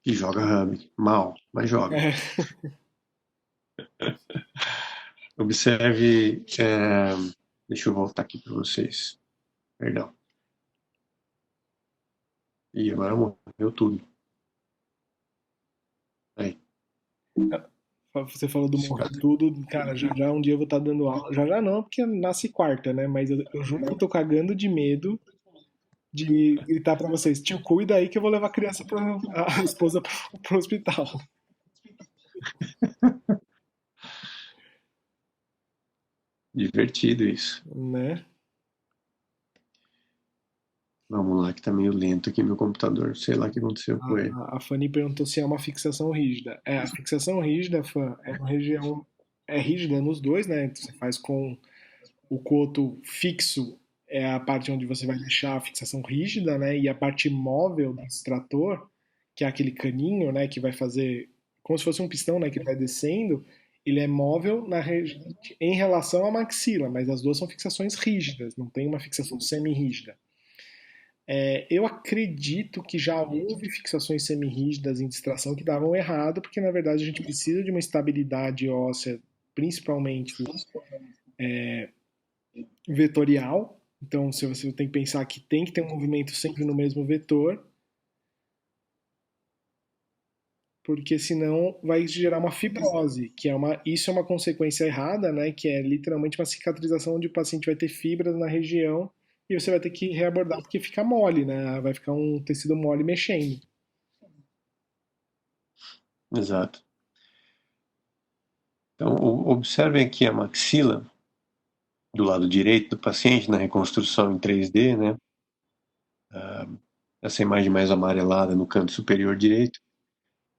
que joga rugby, mal, mas joga. É. Observe, deixa eu voltar aqui para vocês, perdão. Ih, agora morreu tudo. Aí, Você falou do esse morrer cara. tudo, cara, já já um dia eu vou estar dando aula. Já já não, porque nasce quarta, né? Mas eu juro que eu tô cagando de medo de gritar pra vocês, tio, cuida aí que eu vou levar a criança a esposa pro hospital, Divertido isso. né? Vamos lá, que tá meio lento aqui meu computador. Sei lá o que aconteceu com ele. A Fanny perguntou se é uma fixação rígida. A fixação rígida, Fã, é uma região, é rígida nos dois, né? Você faz com o coto fixo, é a parte onde você vai deixar a fixação rígida, né? E a parte móvel do extrator, que é aquele caninho, né? Que vai fazer como se fosse um pistão, né? Que vai descendo. Ele é móvel em relação à maxila, mas as duas são fixações rígidas, não tem uma fixação semi-rígida. Eu acredito que já houve fixações semi-rígidas em distração que davam errado, porque na verdade a gente precisa de uma estabilidade óssea, principalmente vetorial. Então, se você tem que pensar que tem que ter um movimento sempre no mesmo vetor, porque senão vai gerar uma fibrose, isso é uma consequência errada, né? Que é literalmente uma cicatrização onde o paciente vai ter fibras na região e você vai ter que reabordar porque fica mole, né? Vai ficar um tecido mole mexendo. Exato. Então, observem aqui a maxila do lado direito do paciente na reconstrução em 3D, né? Essa imagem mais amarelada no canto superior direito.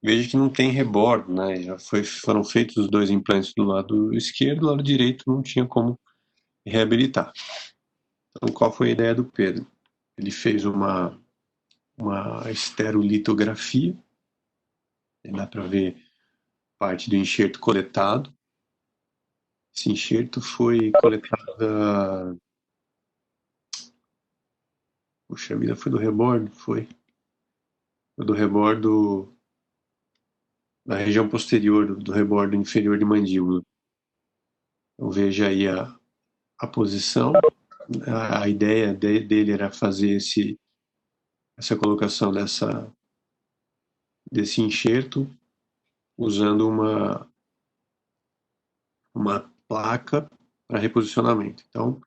Veja que não tem rebordo, né? Foram feitos os dois implantes do lado esquerdo, do lado direito não tinha como reabilitar. Então, qual foi a ideia do Pedro? Ele fez uma esterolitografia, dá para ver parte do enxerto coletado. Esse enxerto foi coletado Puxa vida, foi do rebordo? Foi. Foi do rebordo, da região posterior, do rebordo inferior de mandíbula. Então veja aí a posição. A ideia dele era fazer essa colocação desse enxerto usando uma placa para reposicionamento. Então,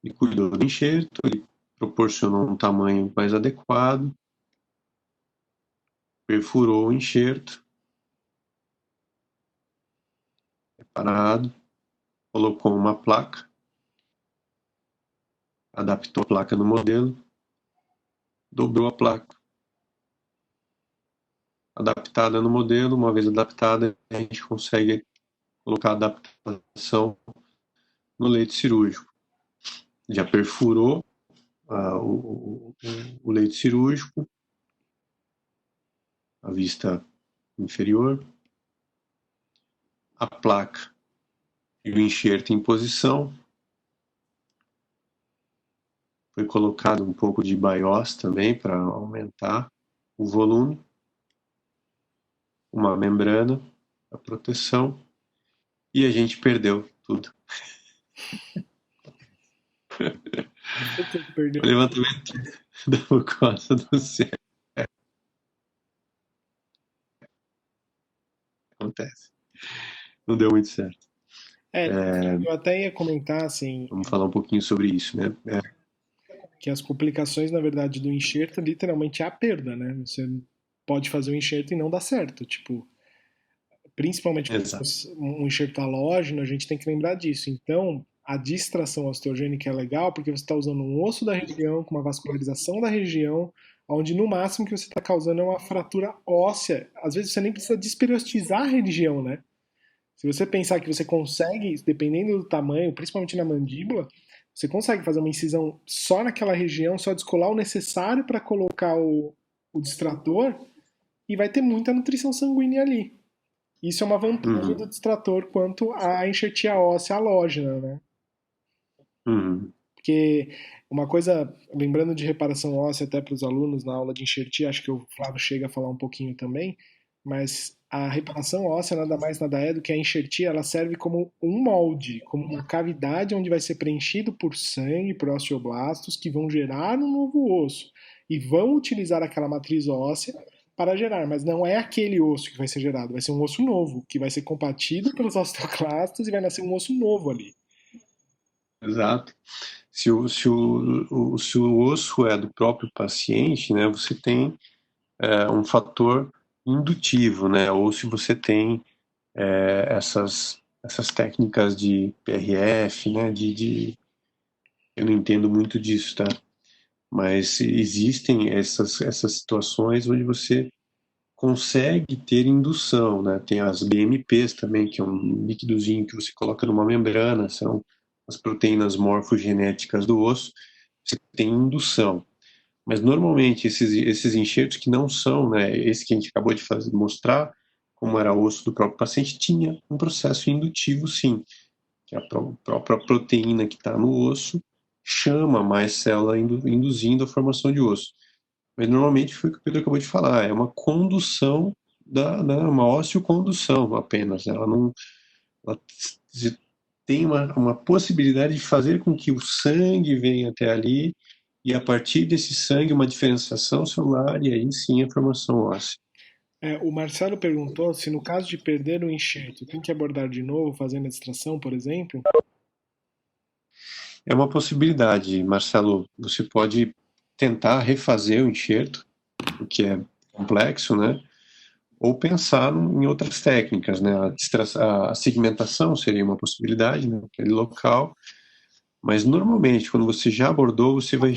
ele cuidou do enxerto, ele proporcionou um tamanho mais adequado, perfurou o enxerto, preparado, colocou uma placa, adaptou a placa no modelo, dobrou a placa. Adaptada no modelo, uma vez adaptada, a gente consegue colocar a adaptação no leito cirúrgico. Já perfurou o leito cirúrgico, a vista inferior, a placa e o enxerto em posição. Foi colocado um pouco de BIOS também para aumentar o volume, uma membrana para proteção, e a gente perdeu tudo. O levantamento da mucosa do cérebro. Acontece. Não deu muito certo. Eu até ia comentar, assim, Vamos falar um pouquinho sobre isso, né? que as complicações, na verdade, do enxerto literalmente é a perda, né? Você pode fazer um enxerto e não dar certo. Tipo, principalmente Exato. um enxerto halógeno, a gente tem que lembrar disso. Então, a distração osteogênica é legal porque você está usando um osso da região, com uma vascularização da região, onde no máximo que você está causando é uma fratura óssea. Às vezes você nem precisa desperiostizar a região, né? Se você pensar que você consegue, dependendo do tamanho, principalmente na mandíbula, você consegue fazer uma incisão só naquela região, só descolar o necessário para colocar o distrator e vai ter muita nutrição sanguínea ali. Isso é uma vantagem do distrator quanto à enxertia óssea halógena, né? Porque uma coisa, lembrando de reparação óssea até para os alunos na aula de enxertia, acho que o Flávio chega a falar um pouquinho também, mas a reparação óssea nada mais nada é do que a enxertia, ela serve como um molde, como uma cavidade onde vai ser preenchido por sangue, por osteoblastos, que vão gerar um novo osso e vão utilizar aquela matriz óssea para gerar, mas não é aquele osso que vai ser gerado, vai ser um osso novo, que vai ser combatido pelos osteoclastos e vai nascer um osso novo ali. Exato. Se o osso é do próprio paciente, né, você tem um fator indutivo, né, ou se você tem essas técnicas de PRF, né, eu não entendo muito disso, tá? Mas existem essas situações onde você consegue ter indução, né? Tem as BMPs também, que é um líquidozinho que você coloca numa membrana, são as proteínas morfogenéticas do osso, você tem indução. Mas normalmente esses enxertos que não são, né, esse que a gente acabou de mostrar, como era osso do próprio paciente, tinha um processo indutivo, sim, que a própria proteína que está no osso chama mais célula induzindo a formação de osso. Mas normalmente foi o que o Pedro acabou de falar, é uma condução uma osteocondução apenas. Ela não ela tem uma possibilidade de fazer com que o sangue venha até ali e a partir desse sangue uma diferenciação celular e aí sim a formação óssea. O Marcelo perguntou se no caso de perder o enxerto, tem que abordar de novo fazendo a extração, por exemplo? É uma possibilidade, Marcelo. Você pode tentar refazer o enxerto, o que é complexo, né? Ou pensar em outras técnicas, né? A segmentação seria uma possibilidade, né? Aquele local. Mas normalmente, quando você já abordou, você vai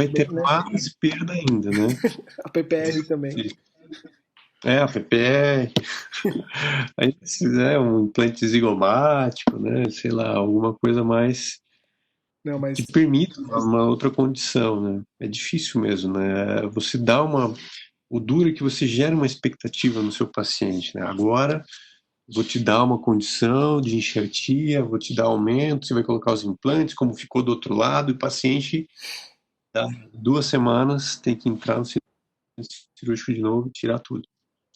ter Né? mais perda ainda, né? A PPR também. A PPR. Aí se fizer um implante zigomático, né? Sei lá, alguma coisa mais Não, mas que permita uma outra condição, né? É difícil mesmo, né? Você dá o duro é que você gera uma expectativa no seu paciente, né? Agora vou te dar uma condição de enxertia, vou te dar aumento, você vai colocar os implantes, como ficou do outro lado, e o paciente dá 2 semanas, tem que entrar no centro cirúrgico de novo e tirar tudo.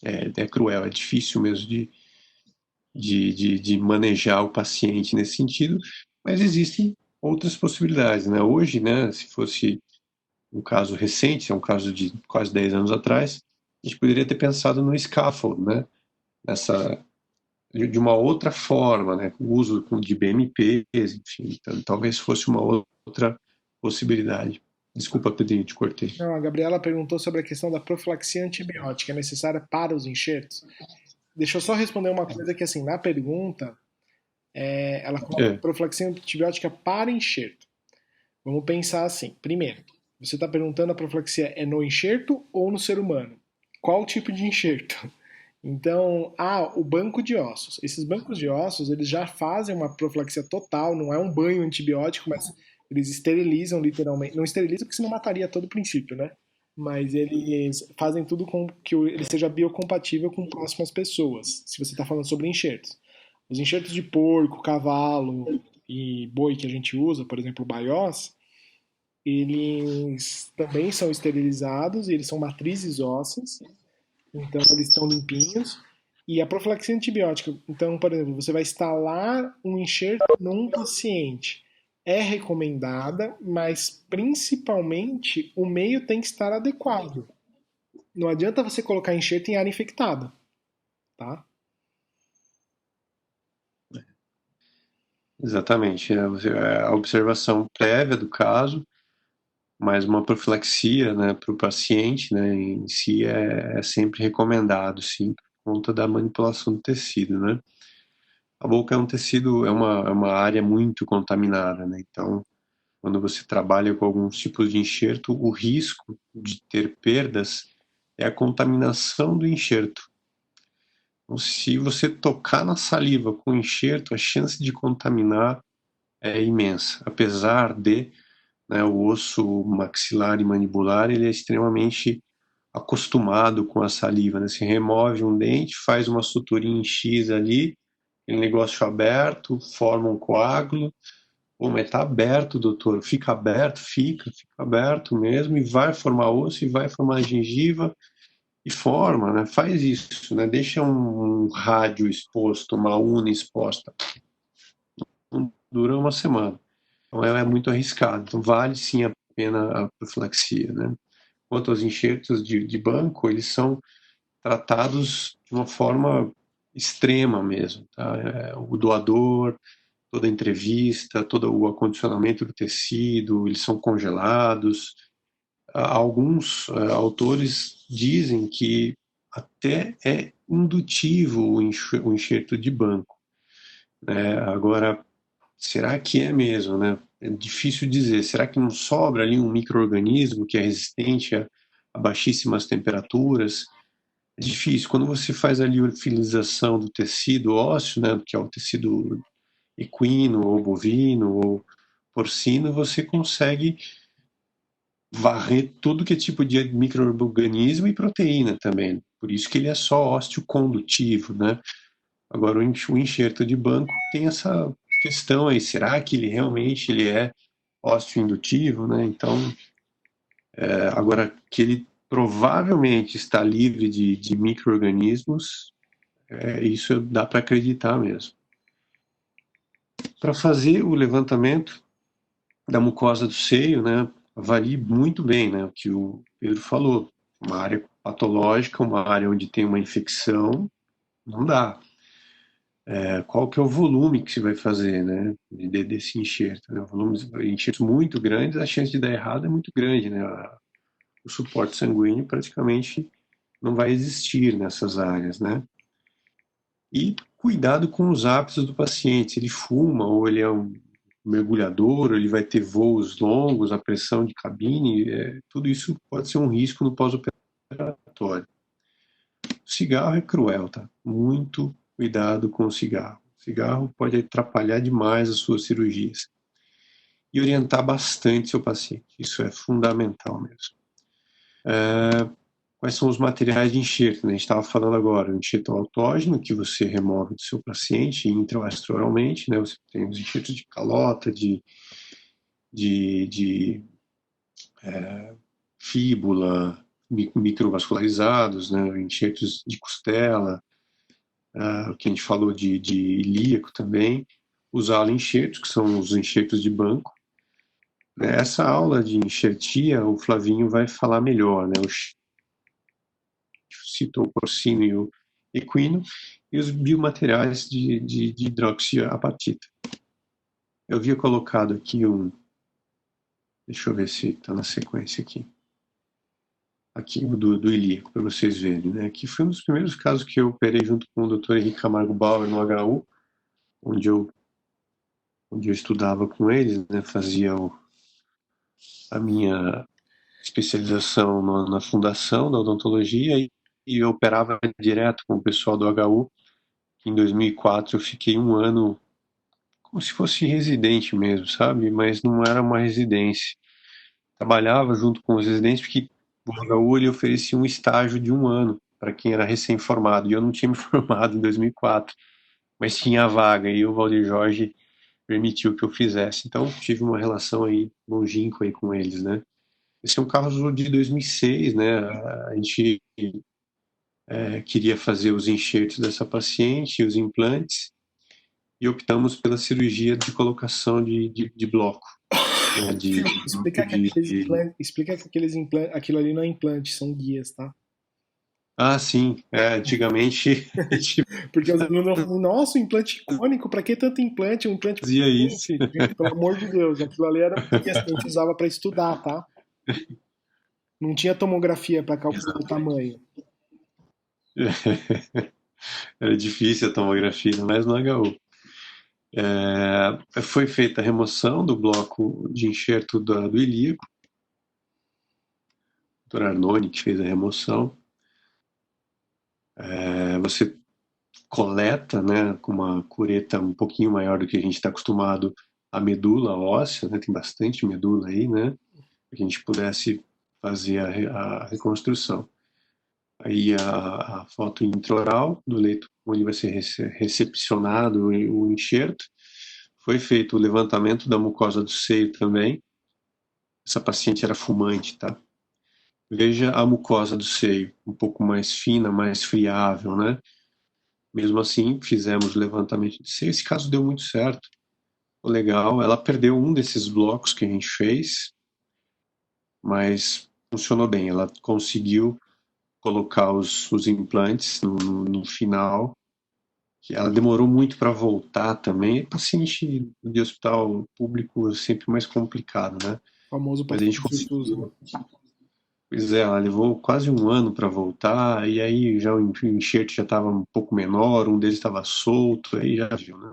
É cruel, é difícil mesmo de manejar o paciente nesse sentido, mas existem outras possibilidades, né? Hoje, né, se fosse um caso recente, é um caso de quase 10 anos atrás, a gente poderia ter pensado no scaffold, né? Nessa, de uma outra forma, né? O uso de BMPs, enfim, então, talvez fosse uma outra possibilidade. Desculpa, Pedrinho, te cortei. Não, a Gabriela perguntou sobre a questão da profilaxia antibiótica necessária para os enxertos. Deixa eu só responder uma coisa que, assim, na pergunta, ela coloca É, profilaxia antibiótica para enxerto. Vamos pensar assim. Primeiro, você está perguntando a profilaxia é no enxerto ou no ser humano? Qual tipo de enxerto? Então, o banco de ossos. Esses bancos de ossos, eles já fazem uma profilaxia total, não é um banho antibiótico, mas eles esterilizam literalmente. Não esterilizam porque senão mataria todo o princípio, né? Mas eles fazem tudo com que ele seja biocompatível com próximas pessoas, se você está falando sobre enxertos. Os enxertos de porco, cavalo e boi que a gente usa, por exemplo, o Baiós, eles também são esterilizados e eles são matrizes ósseas, então eles estão limpinhos. E a profilaxia antibiótica, então, por exemplo, você vai instalar um enxerto num paciente. É recomendada, mas principalmente o meio tem que estar adequado. Não adianta você colocar enxerto em área infectada, tá? exatamente. A observação prévia do caso, mas uma profilaxia, né, para o paciente, né, em si é sempre recomendado, sim, por conta da manipulação do tecido, né. A boca é um tecido, é uma área muito contaminada, né, então quando você trabalha com alguns tipos de enxerto, o risco de ter perdas é a contaminação do enxerto. Então, se você tocar na saliva com enxerto, a chance de contaminar é imensa, apesar de, né, o osso maxilar e mandibular ele é extremamente acostumado com a saliva, né? Se remove um dente, faz uma suturinha em X ali, aquele negócio aberto, forma um coágulo. Pô, mas tá aberto, doutor. Fica aberto, fica aberto mesmo, e vai formar osso, e vai formar gengiva, e forma, né? Faz isso, né? Deixa um rádio exposto, uma una exposta. Não dura uma semana. Então é muito arriscado. Então vale sim a pena a profilaxia, né? Quanto aos enxertos de banco, eles são tratados de uma forma extrema mesmo, tá? O doador, toda a entrevista, todo o acondicionamento do tecido, eles são congelados. Alguns autores dizem que até é indutivo o enxerto de banco, né? Agora, será que é mesmo, né? É difícil dizer. Será que não sobra ali um micro-organismo que é resistente a baixíssimas temperaturas? É difícil. Quando você faz a liofilização do tecido ósseo, né, que é o tecido equino ou bovino ou porcino, você consegue varrer tudo que é tipo de microorganismo e proteína também. Por isso que ele é só osteocondutivo, né? Agora o enxerto de banco tem essa questão aí, será que ele realmente ele é osteoindutivo, né? Então, agora que ele provavelmente está livre de micro-organismos, isso dá para acreditar mesmo. Para fazer o levantamento da mucosa do seio, né, avalie muito bem, né, o que o Pedro falou. Uma área patológica, uma área onde tem uma infecção, não dá. Qual que é o volume que você vai fazer, né, desse enxerto? Né? Volumes, enxertos muito grandes, a chance de dar errado é muito grande, né? O suporte sanguíneo praticamente não vai existir nessas áreas, né? E cuidado com os hábitos do paciente. Se ele fuma ou ele é um mergulhador, ele vai ter voos longos, a pressão de cabine, tudo isso pode ser um risco no pós-operatório. O cigarro é cruel, tá? Muito cuidado com o cigarro. O cigarro pode atrapalhar demais as suas cirurgias. E orientar bastante seu paciente. Isso é fundamental mesmo. Quais são os materiais de enxerto? Né? A gente estava falando agora, o enxerto autógeno, que você remove do seu paciente intraoralmente, né? Você tem os enxertos de calota, de fíbula, microvascularizados, né, enxertos de costela, o que a gente falou de ilíaco também, os enxertos, que são os enxertos de banco. Essa aula de enxertia, o Flavinho vai falar melhor, né, o citoporcino e o equino, e os biomateriais de hidroxiapatita. Eu havia colocado aqui deixa eu ver se está na sequência aqui. Aqui, do ilíaco, para vocês verem, né? Que foi um dos primeiros casos que eu operei junto com o Dr. Henrique Camargo Bauer no HU, onde eu estudava com eles, né? Fazia a minha especialização na fundação da odontologia e eu operava direto com o pessoal do HU. Em 2004 eu fiquei um ano como se fosse residente mesmo, sabe? Mas não era uma residência. Trabalhava junto com os residentes porque o HU ele oferecia um estágio de um ano para quem era recém-formado. E eu não tinha me formado em 2004, mas tinha a vaga e o Valdir Jorge permitiu que eu fizesse. Então tive uma relação aí longínqua aí com eles, né? Esse é um caso de 2006, né? A gente queria fazer os enxertos dessa paciente, os implantes, e optamos pela cirurgia de colocação de bloco. Né, Explica que aqueles implantes, aquilo ali não é implante, são guias, tá? Sim, antigamente a gente Porque os alunos falam, nossa, implante icônico, pra que tanto implante? Um implante fazia isso. potente. Gente, pelo amor de Deus, aquilo ali era guias que a gente usava pra estudar, tá? Não tinha tomografia pra calcular o tamanho. Era difícil a tomografia, mas no HU. Foi feita a remoção do bloco de enxerto do ilíaco, o Dr. Arnone que fez a remoção. Você coleta, né, com uma cureta um pouquinho maior do que a gente está acostumado, a medula óssea, né, tem bastante medula aí, né, para que a gente pudesse fazer a reconstrução. Aí a foto intraoral do leito onde vai ser recepcionado o enxerto. Foi feito o levantamento da mucosa do seio também. Essa paciente era fumante, tá? Veja a mucosa do seio, um pouco mais fina, mais friável, né? Mesmo assim, fizemos o levantamento de seio. Esse caso deu muito certo. Legal, ela perdeu um desses blocos que a gente fez, mas funcionou bem. Ela conseguiu colocar os implantes no final. Que ela demorou muito para voltar também. Paciente de hospital público é sempre mais complicado, né? O famoso Mas a gente paciente SUS, né? conseguiu. Pois ela levou quase um ano para voltar, e aí já o enxerto já estava um pouco menor, um deles estava solto, aí já viu, né?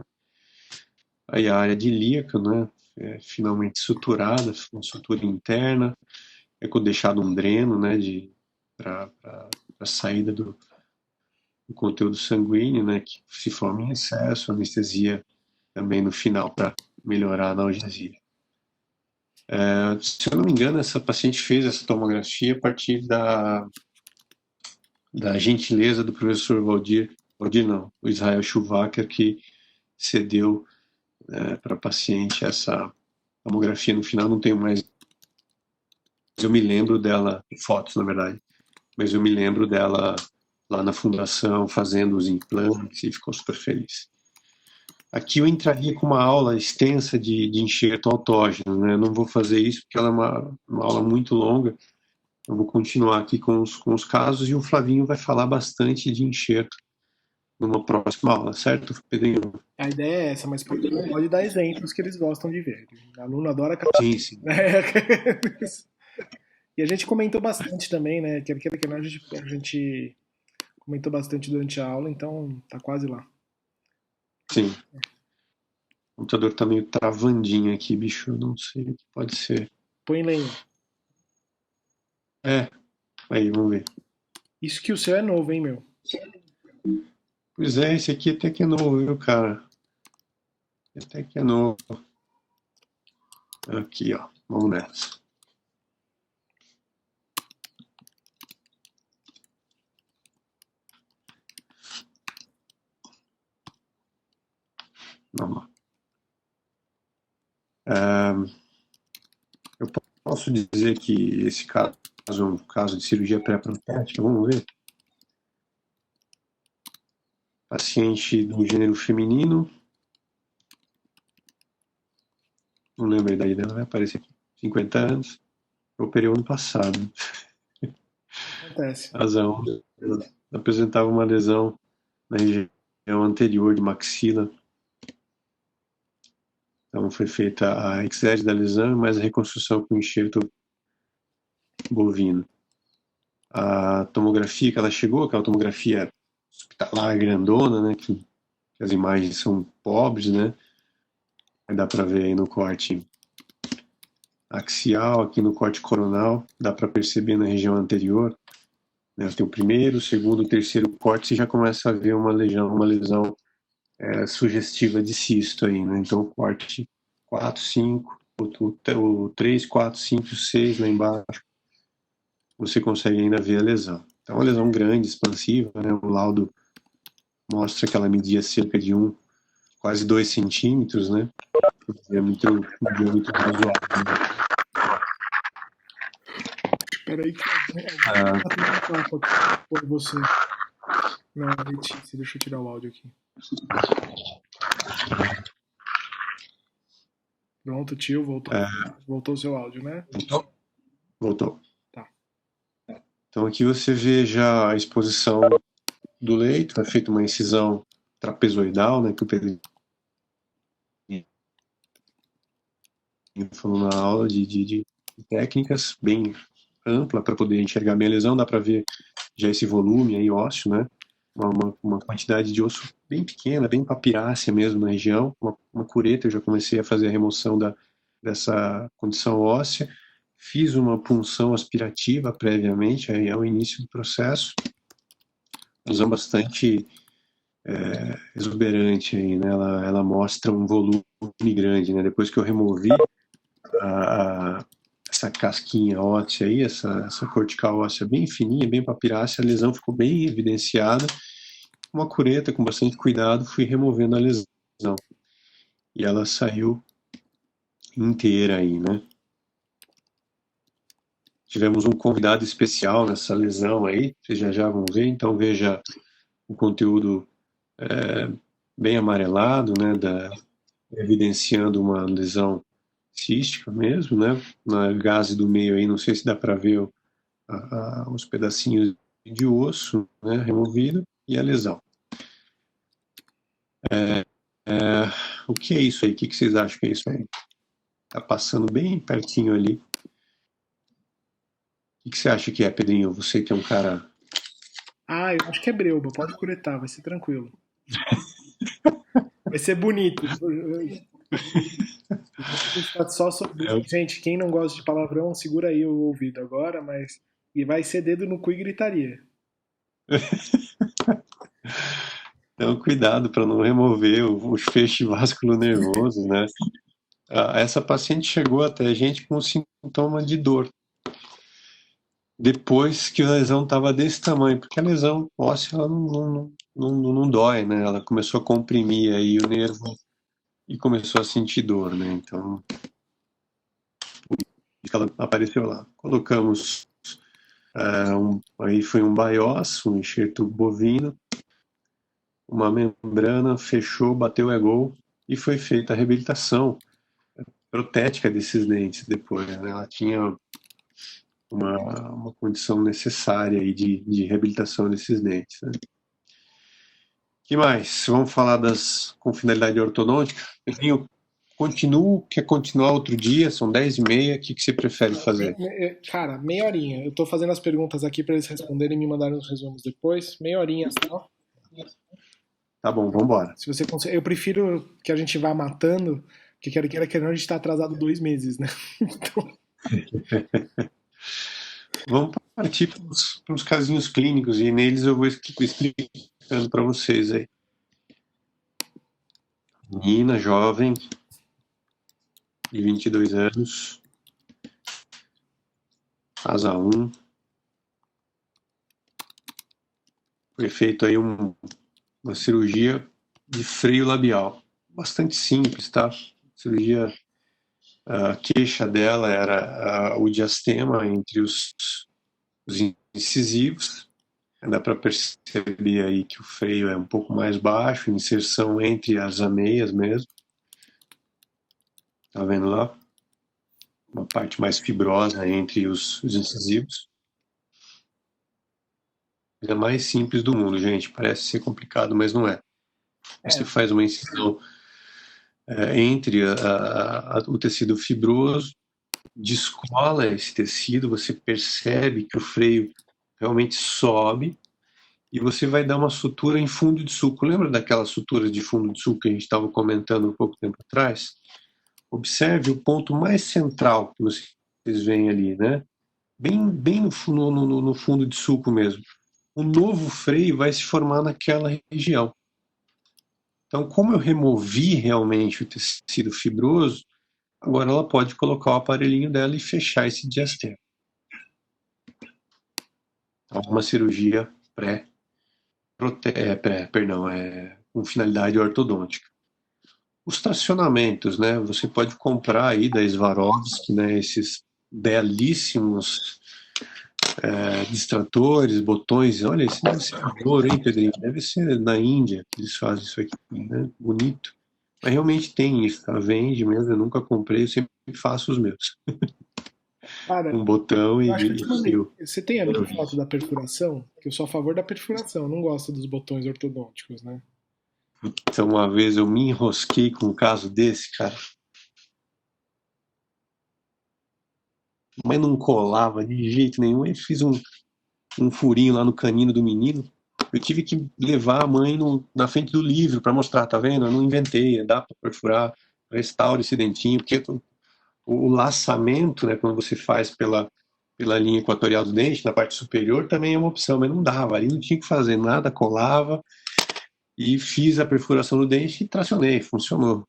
Aí a área de ilíaca, né? Finalmente suturada, uma sutura interna, deixado um dreno, né? Para a saída do conteúdo sanguíneo, né? Que se forma em excesso, anestesia também no final para melhorar a analgesia. Se eu não me engano, essa paciente fez essa tomografia a partir da gentileza do professor Valdir não, o Israel Schumacher, que cedeu para a paciente essa tomografia. No final não tenho mais, eu me lembro dela, fotos na verdade, mas eu me lembro dela lá na fundação fazendo os implantes e ficou super feliz. Aqui eu entraria com uma aula extensa de enxerto autógeno, né? Eu não vou fazer isso porque ela é uma aula muito longa. Eu vou continuar aqui com os casos e o Flavinho vai falar bastante de enxerto numa próxima aula, certo, Pedrinho? A ideia é essa, mas pode dar exemplos que eles gostam de ver. O aluno adora aquela. Sim, sim. E a gente comentou bastante também, né? Que a gente comentou bastante durante a aula, então tá quase lá. Sim. O computador tá meio travandinho aqui, bicho. Eu não sei o que pode ser. Põe lenha. Aí, vamos ver. Isso que o seu é novo, hein, meu? Pois é, esse aqui até que é novo, viu, cara? Até que é novo. Aqui, ó. Vamos nessa. Vamos lá. Eu Posso dizer que esse caso é um caso de cirurgia pré-protética? Vamos ver. Paciente do gênero feminino. Não lembro a idade dela, vai aparecer aqui. 50 anos. Eu operei ano passado. Acontece. Razão. Ela apresentava uma lesão na região anterior de maxila. Então foi feita a exégese da lesão, mais a reconstrução com enxerto bovino. A tomografia que ela chegou, aquela tomografia hospitalar grandona, né, que as imagens são pobres, né, dá para ver aí no corte axial, aqui no corte coronal, dá para perceber na região anterior, né, tem o primeiro, o segundo, o terceiro corte, você já começa a ver uma lesão sugestiva de cisto aí, né, então o corte 4, 5, o 3, 4, 5, 6 lá embaixo, você consegue ainda ver a lesão. Então, uma lesão grande, expansiva, né? O laudo mostra que ela media cerca de quase 2 centímetros, né? Um diâmetro razoável. Espera aí que alguém tá tendo papo aqui por você. Não, Letícia, deixa eu tirar o áudio aqui. Pronto, tio, voltou. Voltou o seu áudio, né? Voltou. Tá. Então aqui você vê já a exposição do leito, é feita uma incisão trapezoidal, né, que o Pedro falou na aula de técnicas, bem ampla para poder enxergar bem a lesão, dá para ver já esse volume aí ósseo, né, uma quantidade de osso bem pequena, bem papirácea mesmo na região, uma cureta, eu já comecei a fazer a remoção dessa condição óssea, fiz uma punção aspirativa previamente, aí ao início do processo, usando bastante exuberante aí, né? Ela mostra um volume grande, né? Depois que eu removi essa casquinha óssea aí, essa cortical óssea bem fininha, bem papirácea, a lesão ficou bem evidenciada. Uma cureta, com bastante cuidado, fui removendo a lesão. E ela saiu inteira aí, né? Tivemos um convidado especial nessa lesão aí, vocês já vão ver, então veja o conteúdo bem amarelado, né, evidenciando uma lesão cística mesmo, né, na gaze do meio aí, não sei se dá para ver os pedacinhos de osso, né, removido, e a lesão. O que é isso aí? O que vocês acham que é isso aí? Tá passando bem pertinho ali. O que você acha que é, Pedrinho? Você que é um cara... Ah, eu acho que é breuba, pode curetar, vai ser tranquilo. Vai ser bonito. Gente, quem não gosta de palavrão, segura aí o ouvido agora, mas. E vai ser dedo no cu e gritaria. Então, cuidado para não remover o feixe vasculo nervoso, né? Essa paciente chegou até a gente com sintoma de dor. Depois que a lesão estava desse tamanho, porque a lesão óssea ela não dói, né? Ela começou a comprimir aí o nervo e começou a sentir dor, né? Então, ela apareceu lá. Colocamos, aí foi um BIOS, um enxerto bovino, uma membrana, fechou, bateu é gol, e foi feita a reabilitação protética desses dentes depois, né? Ela tinha uma condição necessária aí de reabilitação desses dentes, né? Que mais? Vamos falar com finalidade ortodôntica. Pedrinho, quer continuar outro dia? São 10h30, o que você prefere fazer? Cara, meia horinha. Eu tô fazendo as perguntas aqui para eles responderem e me mandarem os resumos depois. Meia horinha só. Tá bom, vamos embora. Se você consegue, eu prefiro que a gente vá matando, porque quer que a gente tá atrasado 2 meses, né? Então... Vamos partir para os casinhos clínicos e neles eu vou explicando para vocês aí. Menina jovem, de 22 anos, asa 1. Foi feito aí uma cirurgia de freio labial. Bastante simples, tá? Cirurgia A queixa dela era o diastema entre os incisivos. Dá para perceber aí que o freio é um pouco mais baixo, inserção entre as ameias mesmo. Tá vendo lá? Uma parte mais fibrosa entre os incisivos. É a mais simples do mundo, gente. Parece ser complicado, mas não é. Você faz uma incisão entre o tecido fibroso, descola esse tecido, você percebe que o freio realmente sobe e você vai dar uma sutura em fundo de sulco. Lembra daquelas suturas de fundo de sulco que a gente estava comentando um pouco tempo atrás? Observe o ponto mais central que vocês veem ali, né? Bem no fundo de sulco mesmo. O novo freio vai se formar naquela região. Então, como eu removi realmente o tecido fibroso, agora ela pode colocar o aparelhinho dela e fechar esse diastema. Então, uma cirurgia com finalidade ortodôntica. Os tracionamentos, né? Você pode comprar aí da Swarovski, né? Esses belíssimos distratores, botões. Olha, esse deve ser ouro, hein, Pedrinho? Deve ser na Índia que eles fazem isso aqui, né? Bonito. Mas realmente tem isso, tá? Vende mesmo, eu nunca comprei, eu sempre faço os meus. Cara, Um botão eu acho que eu te e mandei. fio. Você tem a minha foto da perfuração? Que eu sou a favor da perfuração, eu não gosto dos botões ortodônticos, né? Então, uma vez eu me enrosquei com um caso desse, cara, mas não colava de jeito nenhum. Eu fiz um furinho lá no canino do menino. Eu tive que levar a mãe na frente do livro para mostrar, tá vendo? Eu não inventei, dá para perfurar, restaura esse dentinho, porque o laçamento, né, quando você faz pela linha equatorial do dente, na parte superior, também é uma opção, mas não dava, ali não tinha que fazer nada, colava, e fiz a perfuração do dente e tracionei, funcionou.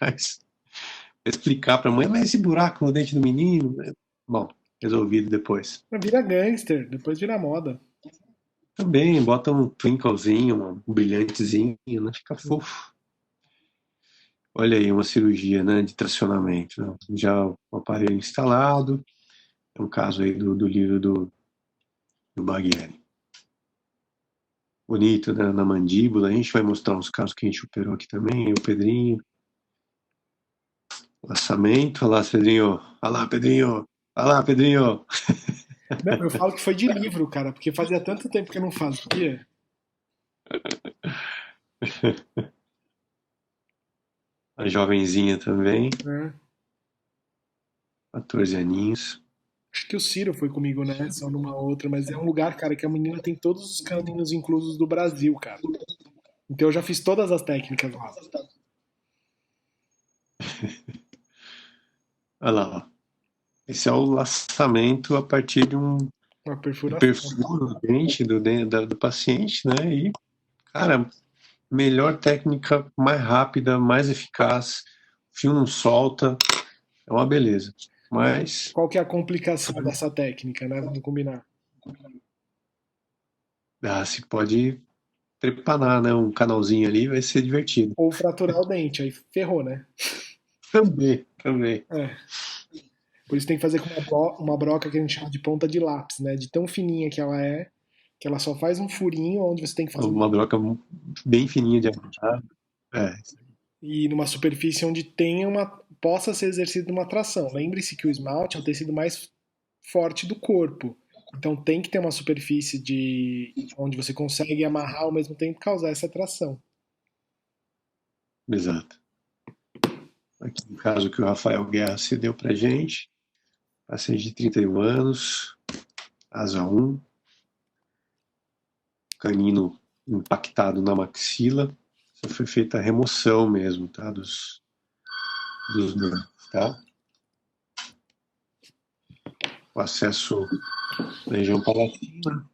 Mas explicar para a mãe, mas esse buraco no dente do menino, né? Bom, resolvido depois. Mas vira gangster, depois vira moda. Também bota um twinklezinho, um brilhantezinho, né? Fica fofo. Olha aí, uma cirurgia, né, de tracionamento, né? Já o aparelho instalado, é um caso aí do livro do Baglieri. Bonito, né, na mandíbula. A gente vai mostrar uns casos que a gente operou aqui também, o Pedrinho. Laçamento, olha lá, Pedrinho. Olha lá, Pedrinho. Olha lá, Pedrinho. Não, eu falo que foi de livro, cara, porque fazia tanto tempo que eu não fazia. A jovenzinha também, Né? 14 aninhos. Acho que o Ciro foi comigo nessa ou numa outra, mas é um lugar, cara, que a menina tem todos os caminhos inclusos do Brasil, cara. Então eu já fiz todas as técnicas lá. Olha lá, ó. Esse é o laçamento a partir Uma de perfuração. perfuro do dente do paciente, né? E, cara, melhor técnica, mais rápida, mais eficaz. O fio não solta, é uma beleza. Mas Qual que é a complicação dessa técnica, né? Vamos combinar. se pode trepanar, né? Um canalzinho ali vai ser divertido. Ou fraturar o dente, aí ferrou, né? Também, também. É. Por isso tem que fazer com uma broca que a gente chama de ponta de lápis, né? De tão fininha que ela só faz um furinho onde você tem que fazer Uma broca bem fininha de amarrar. É, e numa superfície onde tenha possa ser exercida uma tração. Lembre-se que o esmalte é o tecido mais forte do corpo. Então tem que ter uma superfície de onde você consegue amarrar ao mesmo tempo e causar essa tração. exato. Aqui no caso que o Rafael Guerra cedeu pra gente, paciente de 31 anos, asa 1, canino impactado na maxila. Só foi feita a remoção mesmo, tá? Dos nervos, tá? O acesso na região palatina.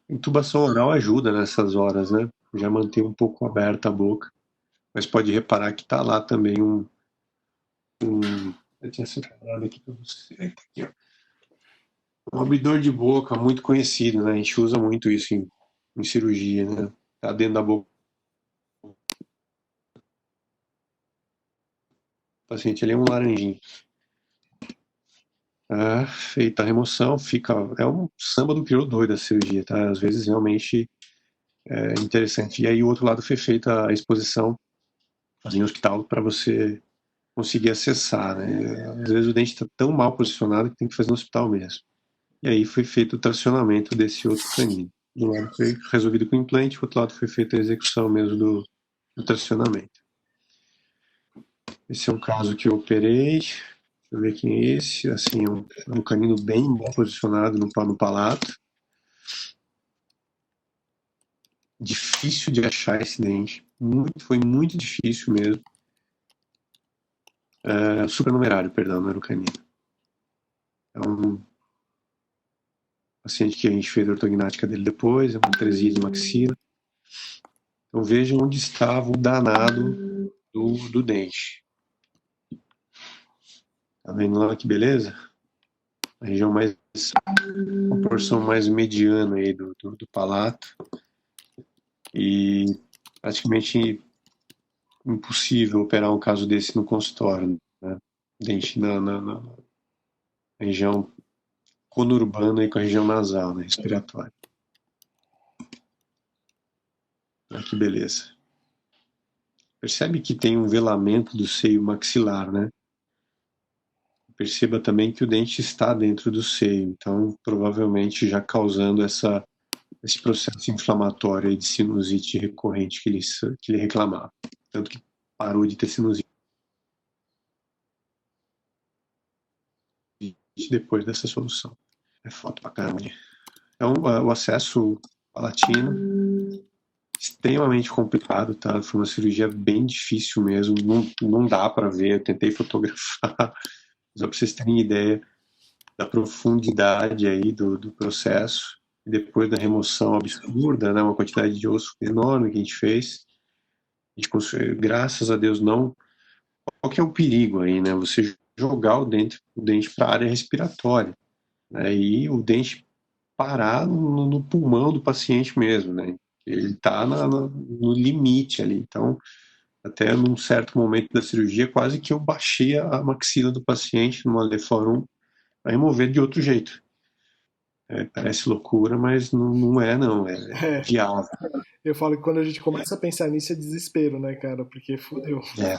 Intubação oral ajuda nessas horas, né? Já mantém um pouco aberta a boca. Mas pode reparar que tá lá também eu tinha separado aqui para você. Aqui, ó. Um abridor de boca muito conhecido, né? A gente usa muito isso em cirurgia, né? Tá dentro da boca paciente ele é um laranjinho. Feita a remoção, é um samba do crioulo doido a cirurgia, tá? Às vezes realmente é interessante. E aí o outro lado foi feita a exposição em hospital para você conseguir acessar, né? Às vezes o dente está tão mal posicionado que tem que fazer no hospital mesmo. E aí foi feito o tracionamento desse outro canino. De um lado foi resolvido com implante, do outro lado foi feita a execução mesmo do tracionamento. Esse é um caso que eu operei. Deixa eu ver quem é esse. Assim, um canino bem mal posicionado no palato. Difícil de achar esse dente. Foi muito difícil mesmo. Supernumerário, perdão, não era o canino. É um paciente que a gente fez a ortognática dele depois, é uma atresia de maxila. Então vejam onde estava o danado do dente. Tá vendo lá que beleza? A região mais, uma porção mais mediana aí do palato. E praticamente impossível operar um caso desse no consultório, né? Dente na região conurbana e com a região nasal, né, respiratória. Olha que beleza. Percebe que tem um velamento do seio maxilar, né? Perceba também que o dente está dentro do seio, então provavelmente já causando esse processo inflamatório aí de sinusite recorrente que ele reclamava. Tanto que parou de ter sinusite depois dessa solução. É foto pra caramba. Então, o acesso palatino, extremamente complicado, tá? Foi uma cirurgia bem difícil mesmo, não dá para ver, eu tentei fotografar, só para vocês terem ideia da profundidade aí do processo. E depois da remoção absurda, né, uma quantidade de osso enorme que a gente fez, a gente conseguiu, graças a Deus não. Qual que é o perigo aí, né? Você jogar o dente para a área respiratória, né? E o dente parar no pulmão do paciente mesmo, né? Ele está no limite ali. Então, até num certo momento da cirurgia, quase que eu baixei a maxila do paciente numa Leforum para remover de outro jeito. Parece loucura, mas não é, não. É É, viável. eu falo que quando a gente começa a pensar nisso é desespero, né, cara? Porque fudeu. É.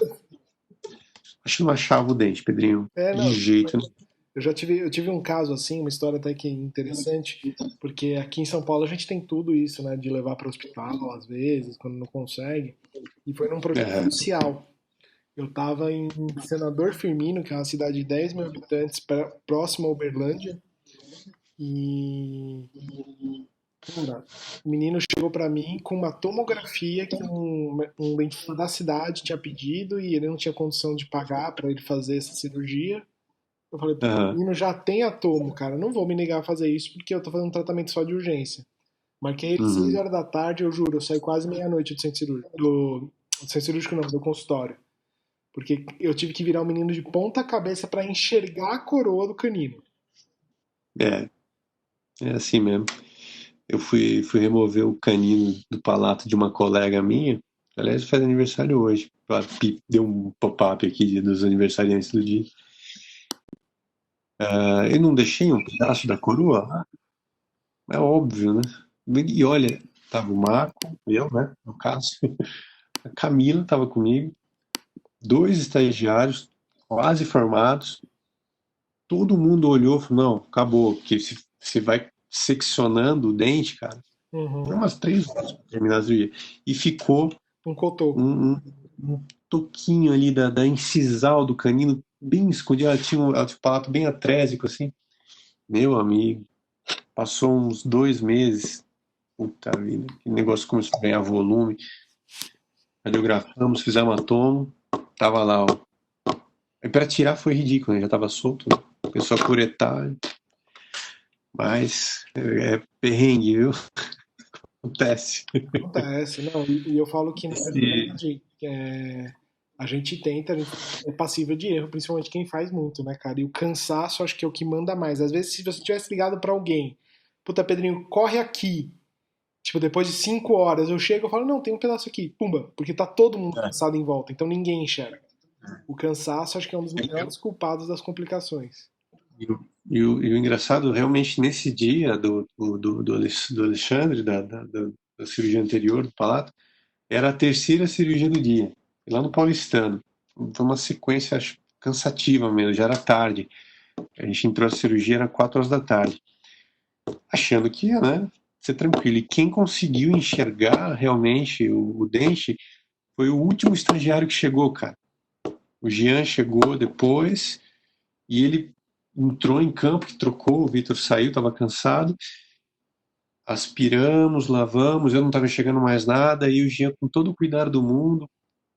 Acho que não achava o dente, Pedrinho. É, De não, jeito nenhum. eu tive um caso assim, uma história até que interessante, porque aqui em São Paulo a gente tem tudo isso, né, de levar para o hospital às vezes, quando não consegue, e foi num projeto É. social. Eu estava em Senador Firmino, que é uma cidade de 10 mil habitantes, próximo a Uberlândia, e cara, o menino chegou para mim com uma tomografia que um dentista da cidade tinha pedido e ele não tinha condição de pagar para ele fazer essa cirurgia. Eu falei, pô, o Aham. menino já tem a tomo, cara, não vou me negar a fazer isso porque eu tô fazendo um tratamento só de urgência. Marquei ele 6 Uhum. horas da tarde, eu juro, eu saí quase meia-noite do centro cirúrgico, do centro cirúrgico não, do consultório. Porque eu tive que virar o menino de ponta cabeça para enxergar a coroa do canino. É, é assim mesmo. Eu fui remover o canino do palato de uma colega minha. Aliás, faz aniversário hoje. Deu um pop-up aqui dos aniversariantes do dia. Eu não deixei um pedaço da coroa lá? É óbvio, né? E olha, tava o Marco, eu, né? No caso, a Camila tava comigo, dois estagiários quase formados. Todo mundo olhou e falou: não, acabou. Porque se você vai seccionando o dente, cara, foi Uhum. umas 3 horas pra terminar a cirurgia. E ficou Um cotoco. um toquinho ali da incisal do canino bem escondido. Ela tinha um palato bem atrésico, assim. Meu amigo, passou uns 2 meses. Puta vida, que negócio começou a ganhar volume. Radiografamos, fizemos a tomo, tava lá, ó. Aí pra tirar foi ridículo, né? Já tava solto, né? Começou a curetar, mas é perrengue, viu? Acontece. Acontece, não, e eu falo que, na E, verdade, a gente tenta, a gente é passível de erro, principalmente quem faz muito, né, cara? E o cansaço acho que é o que manda mais. Às vezes, se você tivesse ligado pra alguém, puta, Pedrinho, corre aqui. Tipo, depois de 5 horas eu chego e falo, não, tem um pedaço aqui, pumba, porque tá todo mundo cansado em volta, então ninguém enxerga. O cansaço acho que é um dos maiores culpados das complicações. E o engraçado, realmente, nesse dia do Alexandre, da cirurgia anterior do palato, era a terceira cirurgia do dia, lá no Paulistano. Foi uma sequência, acho, cansativa mesmo, já era tarde. A gente entrou na cirurgia, era 4 horas da tarde, achando que ia, né, ser tranquilo. E quem conseguiu enxergar realmente o dente foi o último estagiário que chegou, cara. O Jean chegou depois e ele entrou em campo, que trocou, o Vitor saiu, estava cansado. Aspiramos, lavamos, eu não estava enxergando mais nada, e o Jean, com todo o cuidado do mundo,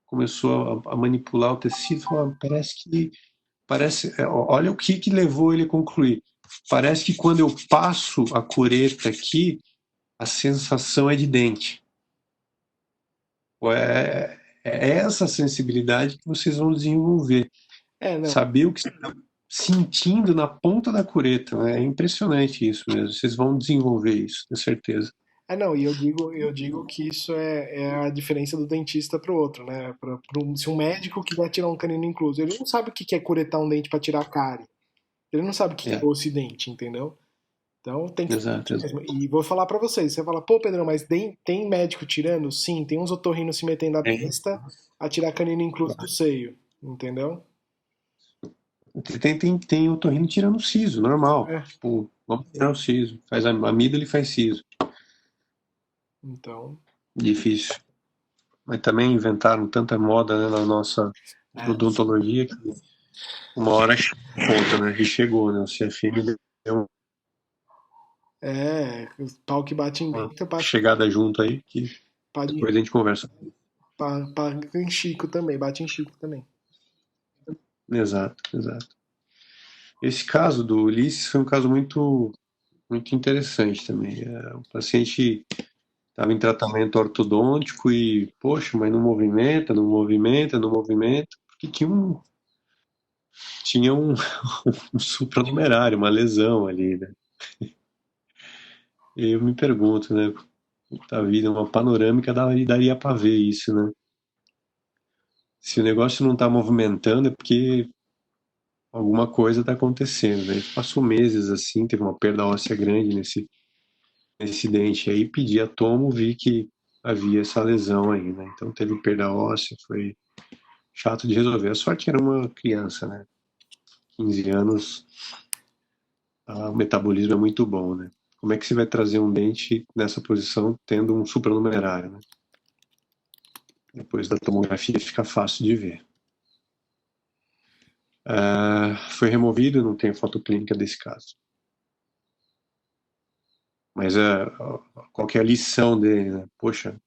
começou a manipular o tecido, falou, olha o que levou ele a concluir. Parece que quando eu passo a cureta aqui, a sensação é de dente. É essa sensibilidade que vocês vão desenvolver. Não. Saber o que você está sentindo na ponta da cureta, né? É impressionante isso mesmo. Vocês vão desenvolver isso, tenho certeza. Não, e eu digo que isso é a diferença do dentista para o outro, né? Se um médico que vai tirar um canino incluso, ele não sabe o que é curetar um dente para tirar a cárie. Ele não sabe o que é É, osso e dente, entendeu? Então tem que ser exato, exato. mesmo. E vou falar para vocês, você fala, pô, Pedrão, mas tem médico tirando? Sim, tem uns otorrinos se metendo a É, besta a tirar canino incluso do seio, entendeu? tem o torrino tirando o siso, normal. É, Tipo, vamos tirar o siso. Faz a amígdala e faz siso. então, Difícil. Mas também inventaram tanta moda, né, na nossa é, odontologia que uma hora conta, né? E chegou, né? O CFM deu o pau que bate em uma dentro, bate chegada junto aí que em, depois a gente conversa. em Chico também, bate em Chico também. Exato, exato. Esse caso do Ulisses foi um caso muito interessante também. O paciente estava em tratamento ortodôntico e, poxa, mas não movimenta, não movimenta, não movimenta, porque tinha um, um supranumerário, uma lesão ali, né? E eu me pergunto, né? A vida, uma panorâmica daria para ver isso, né? Se o negócio não está movimentando é porque alguma coisa está acontecendo, né? Passou meses assim, teve uma perda óssea grande nesse dente aí, pedi a tomo, vi que havia essa lesão aí, né? Então teve perda óssea, foi chato de resolver. A sorte era uma criança, né? 15 anos, o metabolismo é muito bom, né? Como é que você vai trazer um dente nessa posição tendo um supranumerário, né? Depois da tomografia fica fácil de ver. Foi removido, não tem foto clínica desse caso. Mas qual que é a lição dele, né? Poxa,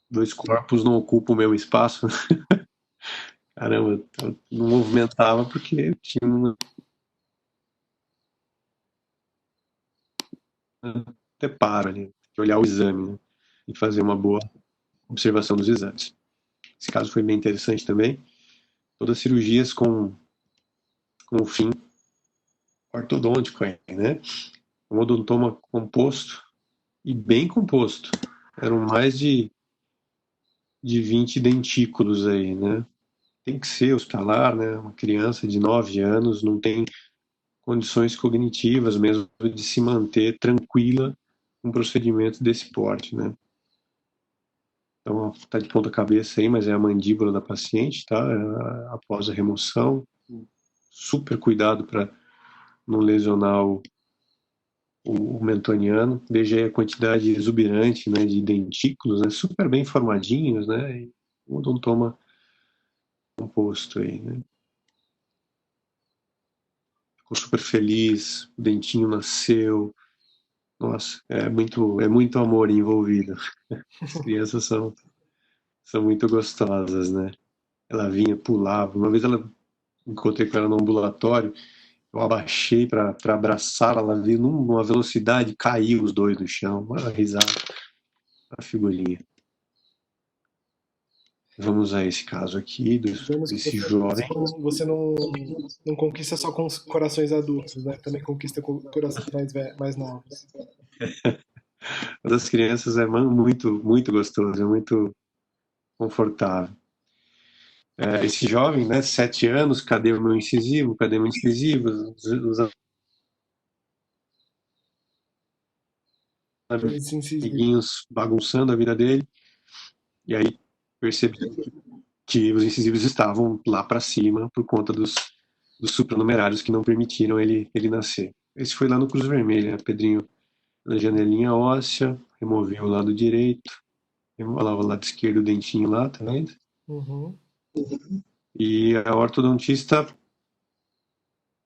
2 corpos não ocupam o meu espaço. Caramba, eu não movimentava porque tinha um preparo ali, tem que olhar o exame, né? E fazer uma boa observação dos exames. Esse caso foi bem interessante também. Todas cirurgias com fim ortodôntico aí, né? Um odontoma composto e bem composto. Eram mais de 20 dentículos aí, né? Tem que ser hospitalar, né? Uma criança de 9 anos não tem condições cognitivas mesmo de se manter tranquila com um procedimento desse porte, né? Então, tá de ponta cabeça aí, mas é a mandíbula da paciente, tá? Após a remoção, super cuidado para não lesionar o mentoniano. Veja aí a quantidade exuberante, né, de dentículos, né, super bem formadinhos, né, e o odontoma composto aí, né. Ficou super feliz, o dentinho nasceu. Nossa, é muito amor envolvido. As crianças são muito gostosas, né. Ela vinha, pulava. Uma vez ela encontrei com ela no ambulatório, eu abaixei para abraçar, ela veio numa velocidade, caiu os dois no chão, uma risada, a figurinha. Vamos a esse caso aqui, Vemos que desse você jovem. não, você não conquista só com corações adultos, né? Também conquista corações mais novos. Das crianças é muito, muito gostoso, é muito confortável. esse jovem, né, 7 anos, cadê o meu incisivo? Cadê o meu incisivo? Os Esse incisivo. amiguinhos bagunçando a vida dele, e aí percebi que os incisivos estavam lá para cima por conta dos supranumerários que não permitiram ele nascer. Esse foi lá no Cruz Vermelha, né, Pedrinho? Na janelinha óssea, removeu o lado direito, olha lá o lado esquerdo, o dentinho lá, tá vendo? Uhum. E a ortodontista,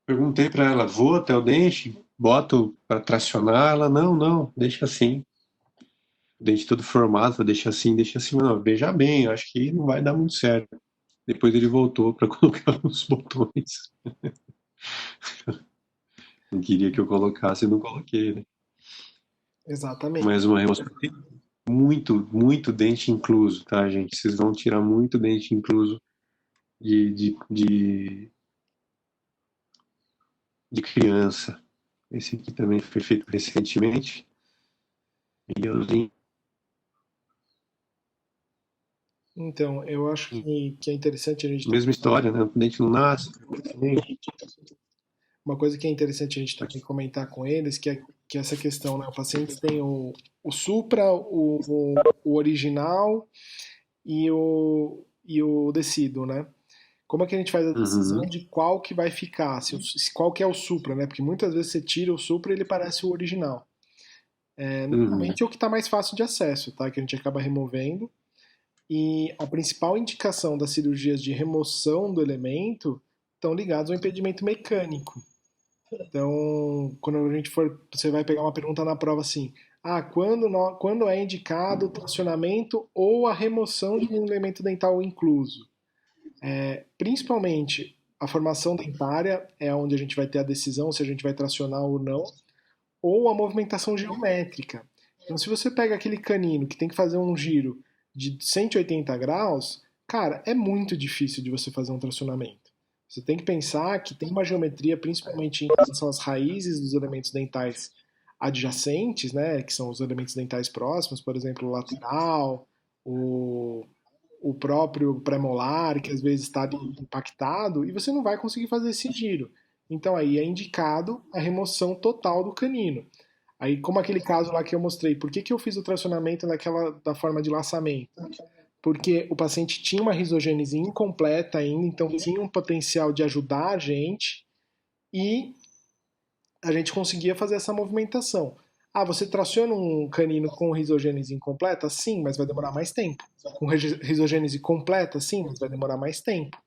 perguntei para ela, vou até o dente, boto para tracionar? Ela, não, não, deixa assim. O dente todo formado, deixa assim, deixa assim. Não, veja bem, eu acho que não vai dar muito certo. Depois ele voltou para colocar os botões. Não queria que eu colocasse, não coloquei, né? Exatamente. Mas uma remoção tem muito, muito dente incluso, tá, gente? Vocês vão tirar muito dente incluso de criança. Esse aqui também foi feito recentemente. E eu nem. Então, eu acho que é interessante a gente Mesma história, né? O dente não nasce. uma coisa que é interessante a gente também comentar com eles, que é essa questão, né? O paciente tem o supra, o original e o decíduo, né? Como é que a gente faz a decisão Uhum, de qual que vai ficar, qual que é o supra, né? Porque muitas vezes você tira o supra e ele parece o original. uhum, Normalmente é o que está mais fácil de acesso, tá? Que a gente acaba removendo. E a principal indicação das cirurgias de remoção do elemento estão ligados ao impedimento mecânico. Então, quando a gente for, você vai pegar uma pergunta na prova assim: quando é indicado o tracionamento ou a remoção de um elemento dental incluso? Principalmente a formação dentária é onde a gente vai ter a decisão se a gente vai tracionar ou não, ou a movimentação geométrica. Então, se você pega aquele canino que tem que fazer um giro de 180 graus, cara, é muito difícil de você fazer um tracionamento. Você tem que pensar que tem uma geometria, principalmente em relação às raízes dos elementos dentais adjacentes, né, que são os elementos dentais próximos, por exemplo, o lateral, o, o próprio premolar, que às vezes está impactado, e você não vai conseguir fazer esse giro. Então aí é indicado a remoção total do canino. Aí, como aquele caso lá que eu mostrei, por que eu fiz o tracionamento da forma de laçamento? Porque o paciente tinha uma risogênese incompleta ainda, então tinha um potencial de ajudar a gente e a gente conseguia fazer essa movimentação. Ah, você traciona um canino com risogênese incompleta? Sim, mas vai demorar mais tempo. Com risogênese completa? Sim, mas vai demorar mais tempo.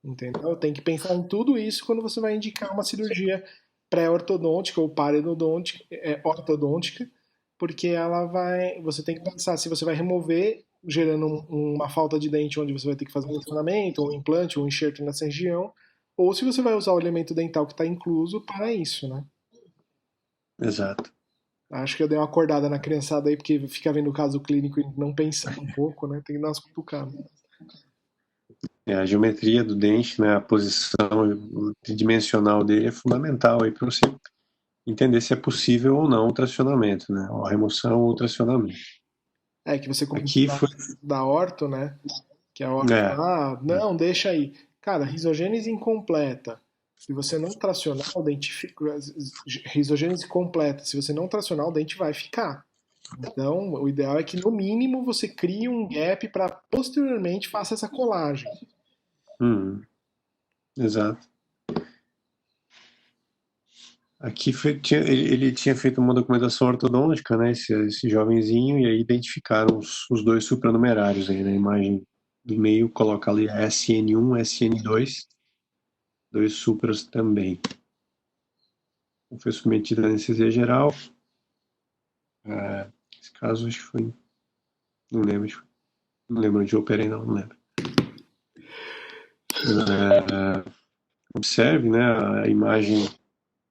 Entendeu? Tem que pensar em tudo isso quando você vai indicar uma cirurgia pré-ortodôntica ou parodontica, ortodôntica, porque você tem que pensar se você vai remover, gerando uma falta de dente onde você vai ter que fazer um tratamento, ou um implante, ou um enxerto nessa região, ou se você vai usar o elemento dental que está incluso para isso, né? exato. Acho que eu dei uma acordada na criançada aí, porque fica vendo o caso clínico e não pensar um pouco, né? Tem que dar umas cutucadas. A geometria do dente, né? A posição tridimensional dele é fundamental aí para você entender se é possível ou não o tracionamento, né? Ou a remoção ou o tracionamento. É que você comentou Aqui foi. da orto, né? Que a orto, É, não, deixa aí. Cara, risogênese incompleta. Se você não tracionar, o dente fica. Risogênese completa. Se você não tracionar, o dente vai ficar. Então, o ideal é que, no mínimo, você crie um gap para posteriormente faça essa colagem. exato. Aqui ele tinha feito uma documentação ortodôntica, né? Esse jovenzinho, e aí identificaram os dois supranumerários aí na imagem do meio, coloca ali SN1, SN2, dois supras também. Foi submetido à anestesia geral. Esse caso acho que foi. Não lembro, não lembro onde eu operei, não, não lembro. Observe, né, a imagem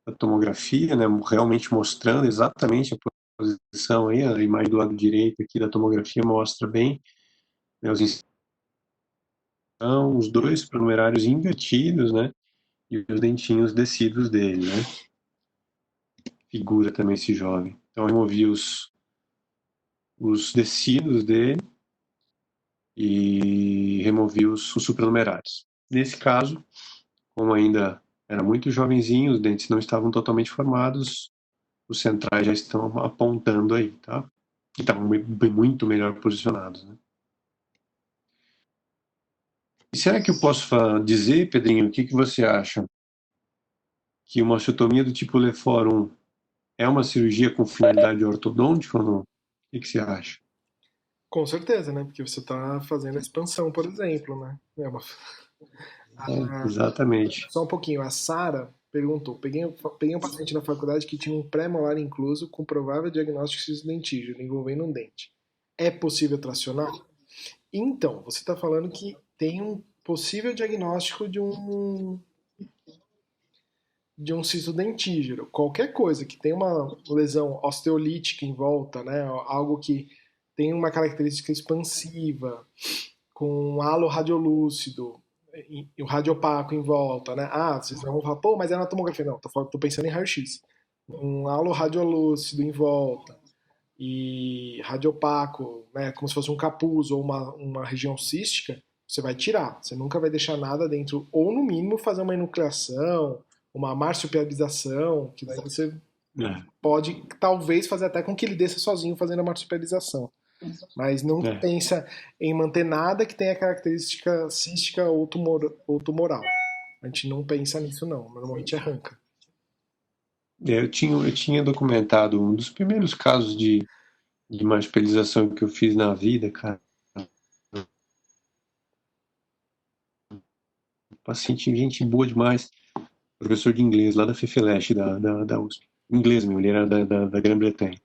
da tomografia, né, realmente mostrando exatamente a posição aí, a imagem do lado direito aqui da tomografia mostra bem, né, os dois supernumerários invertidos, né, e os dentinhos descidos dele, né, figura também esse jovem. Então eu removi os descidos dele e removia os supranumerários. Nesse caso, como ainda era muito jovenzinho, os dentes não estavam totalmente formados, os centrais já estão apontando aí, tá? E estavam muito melhor posicionados, né? E será que eu posso dizer, Pedrinho, o que você acha? Que uma osteotomia do tipo Lefort 1 é uma cirurgia com finalidade ortodôntica ou não? O que você acha? Com certeza, né? Porque você está fazendo a expansão, por exemplo, né? Exatamente. Só um pouquinho. A Sara perguntou: peguei um paciente na faculdade que tinha um pré-molar incluso com provável diagnóstico de cisto dentígeno envolvendo um dente. É possível tracionar? Então, você está falando que tem um possível diagnóstico de um cisto dentígeno. Qualquer coisa que tenha uma lesão osteolítica em volta, né? Algo que tem uma característica expansiva, com um halo radiolúcido, e o radiopaco em volta, né? Ah, vocês vão falar, pô, mas é na tomografia. Não, tô pensando em raio-x. Um halo radiolúcido em volta e radiopaco, né? Como se fosse um capuz ou uma região cística, você vai tirar. Você nunca vai deixar nada dentro, ou no mínimo fazer uma enucleação, uma marsupialização, que daí você É, pode talvez fazer até com que ele desça sozinho fazendo a marsupialização. Mas não é. pensa em manter nada que tenha característica cística ou tumoral. A gente não pensa nisso, não. Normalmente arranca. Eu tinha documentado um dos primeiros casos de marsupialização que eu fiz na vida, cara. Paciente, gente boa demais. Professor de inglês lá da FEFELESH, da USP. Inglês meu, ele era da Grã-Bretanha.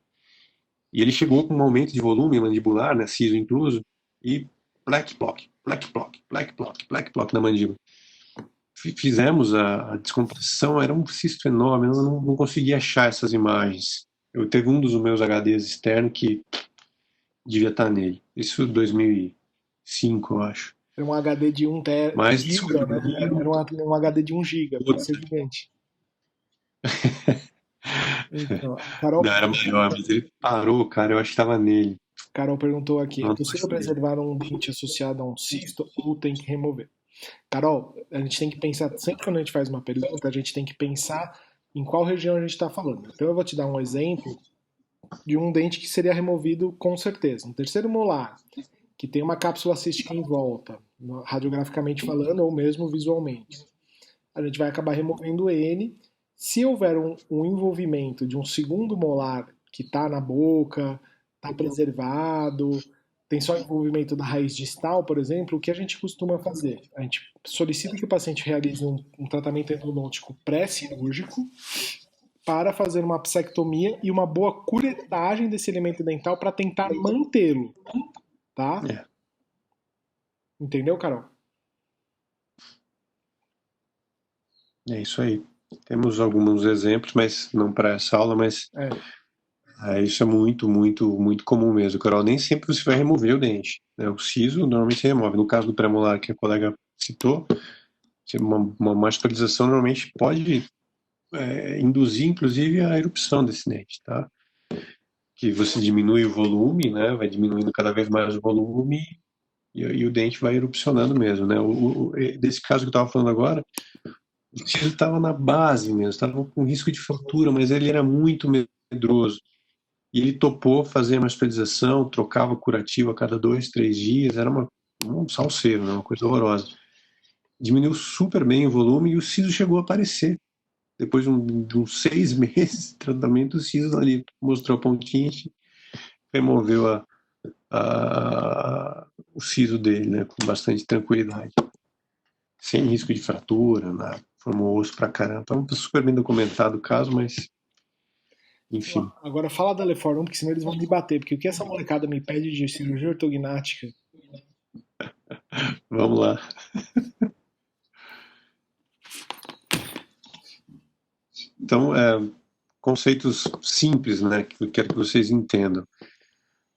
E ele chegou com um aumento de volume mandibular, né, siso incluso, e plaque plock, plaque plock, plaque plock, plaque plock na mandíbula. Fizemos a descompressão, era um cisto enorme, eu não conseguia achar essas imagens. Eu teve um dos meus HDs externos que devia estar nele. Isso em 2005, eu acho. Era um HD de 1 Mas giga, né? Era um HD de 1 giga, para ser gigante. Então, a não, era maior, mas ele parou, cara, eu acho que estava nele. Carol perguntou aqui: é Não possível achei. preservar um dente associado a um cisto ou tem que remover? Carol, a gente tem que pensar, sempre quando a gente faz uma pergunta, a gente tem que pensar em qual região a gente está falando. Então eu vou te dar um exemplo de um dente que seria removido com certeza. Um terceiro molar, que tem uma cápsula cística em volta, radiograficamente falando ou mesmo visualmente. A gente vai acabar removendo ele. Se houver um envolvimento de um segundo molar que está na boca, está preservado, tem só envolvimento da raiz distal, por exemplo, o que a gente costuma fazer? A gente solicita que o paciente realize um tratamento endodôntico pré-cirúrgico para fazer uma psectomia e uma boa curetagem desse elemento dental para tentar mantê-lo, tá? É, Entendeu, Carol? é isso aí. Temos alguns exemplos, mas não para essa aula, mas É. isso é muito, muito, muito comum mesmo, Carol. Nem sempre você vai remover o dente, né? O siso normalmente se remove. No caso do premolar que a colega citou, uma marsupialização normalmente pode induzir, inclusive, a erupção desse dente, tá? Que você diminui o volume, né? Vai diminuindo cada vez mais o volume e o dente vai erupcionando mesmo, né? Desse caso que eu estava falando agora, o siso estava na base mesmo, estava com risco de fratura, mas ele era muito medroso. E ele topou fazer uma hospitalização, trocava curativo a cada 2, 3 dias, era um salseiro, né? Uma coisa horrorosa. Diminuiu super bem o volume e o siso chegou a aparecer. Depois de uns 6 meses de tratamento, o siso ali mostrou a pontinha e removeu o siso dele, né? Com bastante tranquilidade. Sem risco de fratura, nada. Formou osso pra caramba. Então, super bem documentado o caso, mas enfim. Agora fala da Leform, porque senão eles vão me bater. Porque o que essa molecada me pede de cirurgia ortognática? Vamos lá. Então, conceitos simples, né, que eu quero que vocês entendam.